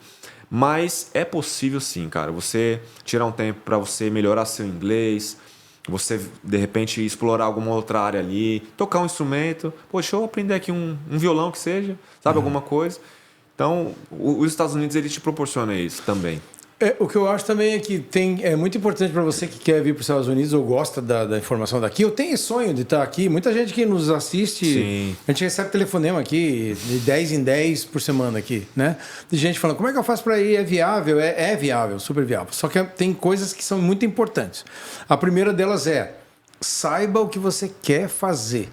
Mas é possível sim, cara. Você tirar um tempo para você melhorar seu inglês, você, de repente, explorar alguma outra área ali, tocar um instrumento. Poxa, eu aprender aqui um violão que seja, sabe, alguma coisa. Então, os Estados Unidos, ele te proporciona isso também. O que eu acho também é que é muito importante para você que quer vir para os Estados Unidos ou gosta da informação daqui. Eu tenho esse sonho de estar aqui. Muita gente que nos assiste, sim, a gente recebe telefonema aqui de 10 em 10 por semana aqui, né? De gente falando, como é que eu faço para ir? É viável? É viável, super viável. Só que tem coisas que são muito importantes. A primeira delas é, saiba o que você quer fazer.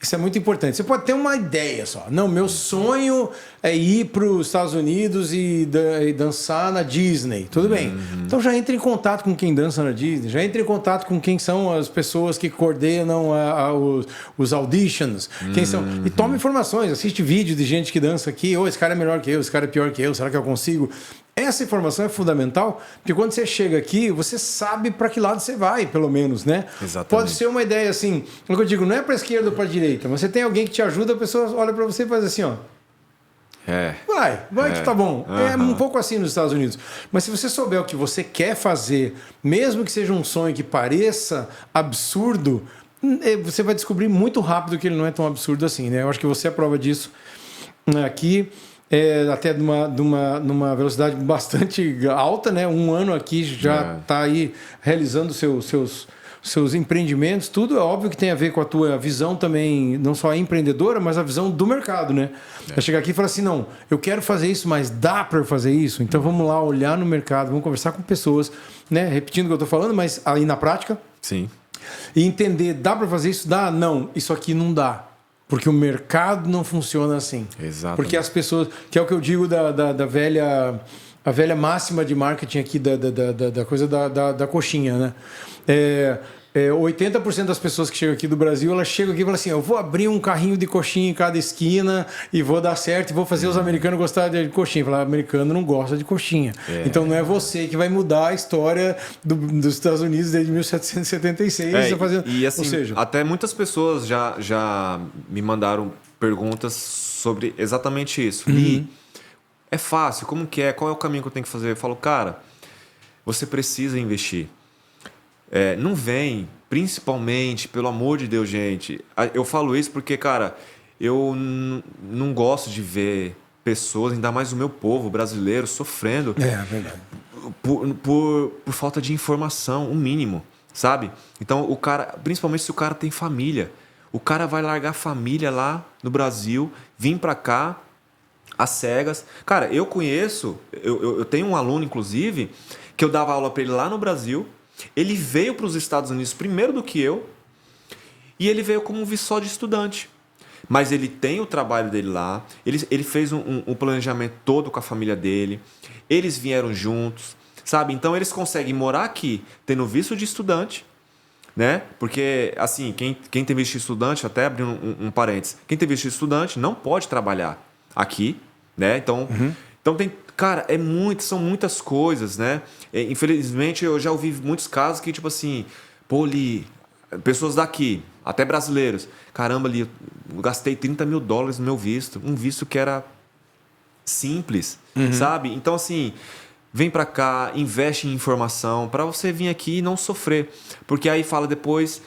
Isso é muito importante. Você pode ter uma ideia só. Não, meu sonho é ir para os Estados Unidos e dançar na Disney. Tudo bem. Então já entre em contato com quem dança na Disney. Já entre em contato com quem são as pessoas que coordenam os auditions. Quem são. E tome informações. Assiste vídeo de gente que dança aqui. Esse cara é melhor que eu, esse cara é pior que eu. Será que eu consigo? Essa informação é fundamental, porque quando você chega aqui, você sabe para que lado você vai, pelo menos, né? Exatamente. Pode ser uma ideia assim, o que eu digo, não é para a esquerda ou para a direita, mas você tem alguém que te ajuda, a pessoa olha para você e faz assim, ó. Vai que tá bom. É um pouco assim nos Estados Unidos. Mas se você souber o que você quer fazer, mesmo que seja um sonho que pareça absurdo, você vai descobrir muito rápido que ele não é tão absurdo assim, né? Eu acho que você é a prova disso aqui. Até numa velocidade bastante alta, né? Um ano aqui já está aí realizando seus empreendimentos. Tudo é óbvio que tem a ver com a tua visão também, não só empreendedora, mas a visão do mercado, né? Vai chegar aqui e falar assim, não, eu quero fazer isso, mas dá para eu fazer isso? Então vamos lá olhar no mercado, vamos conversar com pessoas, né? Repetindo o que eu estou falando, mas aí na prática. Sim. E entender, dá para fazer isso? Dá? Não, isso aqui não dá. Porque o mercado não funciona assim. Exato. Porque as pessoas... Que é o que eu digo da velha... A velha máxima de marketing aqui da coisa da coxinha, né? 80% das pessoas que chegam aqui do Brasil, elas chegam aqui e falam assim, eu vou abrir um carrinho de coxinha em cada esquina e vou dar certo e vou fazer os americanos gostarem de coxinha. Falar, americano não gosta de coxinha. Então não é você que vai mudar a história dos Estados Unidos desde 1776. E assim, ou seja, até muitas pessoas já me mandaram perguntas sobre exatamente isso. E é fácil, como que é? Qual é o caminho que eu tenho que fazer? Eu falo, cara, você precisa investir. Não vem, principalmente, pelo amor de Deus, gente. Eu falo isso porque, cara, eu não gosto de ver pessoas, ainda mais o meu povo brasileiro, sofrendo verdade. Por falta de informação, o mínimo, sabe? Então, o cara, principalmente se o cara tem família, o cara vai largar a família lá no Brasil, vir pra cá, às cegas. Cara, eu conheço, eu tenho um aluno, inclusive, que eu dava aula para ele lá no Brasil. Ele veio para os Estados Unidos primeiro do que eu e ele veio como um visto só de estudante. Mas ele tem o trabalho dele lá, ele fez um planejamento todo com a família dele, eles vieram juntos, sabe? Então eles conseguem morar aqui tendo visto de estudante, né? Porque, assim, quem tem visto de estudante, até abrindo um parênteses, quem tem visto de estudante não pode trabalhar aqui, né? Então tem... Cara, são muitas coisas, né? Infelizmente, eu já ouvi muitos casos que, tipo assim, pessoas daqui, até brasileiros, caramba, ali, eu gastei $30 mil no meu visto, um visto que era simples, sabe? Então, assim, vem pra cá, investe em informação, pra você vir aqui e não sofrer. Porque aí fala depois,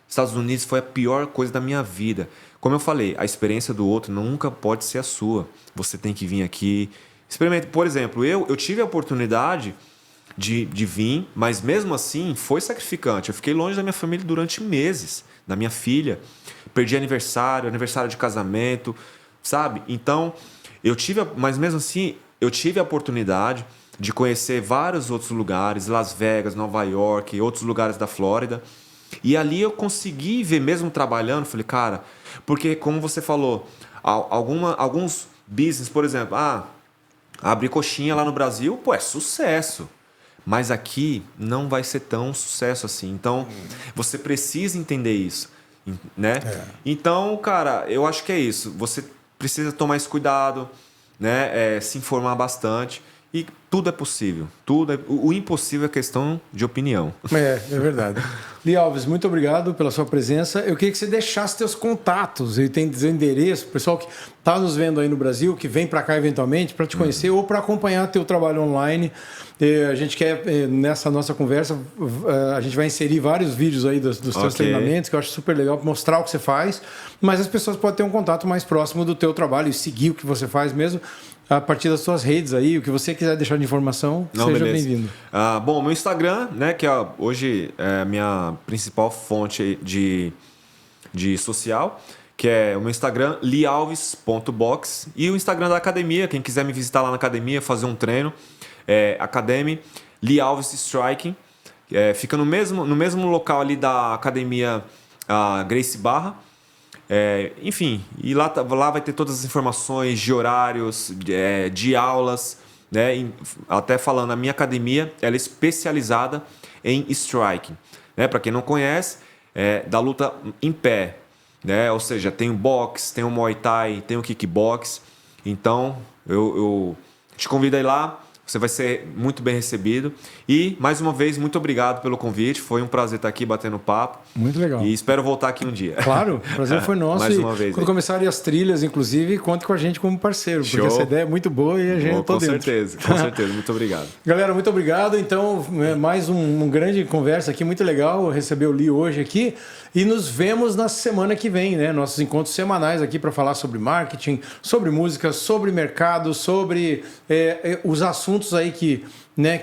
Estados Unidos foi a pior coisa da minha vida. Como eu falei, a experiência do outro nunca pode ser a sua. Você tem que vir aqui... Experimente. Por exemplo, eu tive a oportunidade de vir, mas mesmo assim foi sacrificante. Eu fiquei longe da minha família durante meses, da minha filha. Perdi aniversário de casamento, sabe? Então, mas mesmo assim, eu tive a oportunidade de conhecer vários outros lugares, Las Vegas, Nova York, outros lugares da Flórida. E ali eu consegui ver, mesmo trabalhando, falei, cara, porque como você falou, alguns business, por exemplo, abrir coxinha lá no Brasil, é sucesso. Mas aqui não vai ser tão sucesso assim. Então, você precisa entender isso. né? Então, cara, eu acho que é isso. Você precisa tomar esse cuidado, né? Se informar bastante. E tudo é possível. O impossível é questão de opinião. É verdade. Lee Alves, muito obrigado pela sua presença. Eu queria que você deixasse seus contatos. Ele tem endereço, o pessoal que está nos vendo aí no Brasil, que vem para cá eventualmente para te conhecer ou para acompanhar teu trabalho online. A gente quer, nessa nossa conversa, a gente vai inserir vários vídeos aí dos teus treinamentos, que eu acho super legal, para mostrar o que você faz, mas as pessoas podem ter um contato mais próximo do teu trabalho e seguir o que você faz mesmo a partir das suas redes aí, o que você quiser deixar de informação, seja bem-vindo. Bom, meu Instagram, né, que hoje é a minha principal fonte de social, que é o meu Instagram, lealves.box, e o Instagram da academia, quem quiser me visitar lá na academia, fazer um treino, Academy Lee Alves Striking, fica no mesmo local ali da academia Gracie Barra. Enfim, e lá vai ter todas as informações de horários, de aulas, né? Até falando, a minha academia ela é especializada em striking, né? Para quem não conhece, da luta em pé, né? Ou seja, tem o boxe, tem o muay thai, tem o kickbox. Então eu te convido aí lá. Você vai ser muito bem recebido. E, mais uma vez, muito obrigado pelo convite. Foi um prazer estar aqui batendo papo. Muito legal. E espero voltar aqui um dia. Claro, o prazer foi nosso. Mais uma vez. Quando começarem as trilhas, inclusive, conte com a gente como parceiro. Show. Porque essa ideia é muito boa e a gente com certeza. Muito obrigado. Galera, muito obrigado. Então, mais uma grande conversa aqui, muito legal receber o Lee hoje aqui. E nos vemos na semana que vem, né? Nossos encontros semanais aqui para falar sobre marketing, sobre música, sobre mercado, sobre os assuntos aí que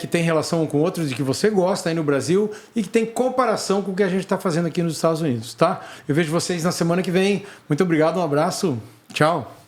tem relação um com outros e que você gosta aí no Brasil e que tem comparação com o que a gente está fazendo aqui nos Estados Unidos, tá? Eu vejo vocês na semana que vem. Muito obrigado, um abraço. Tchau.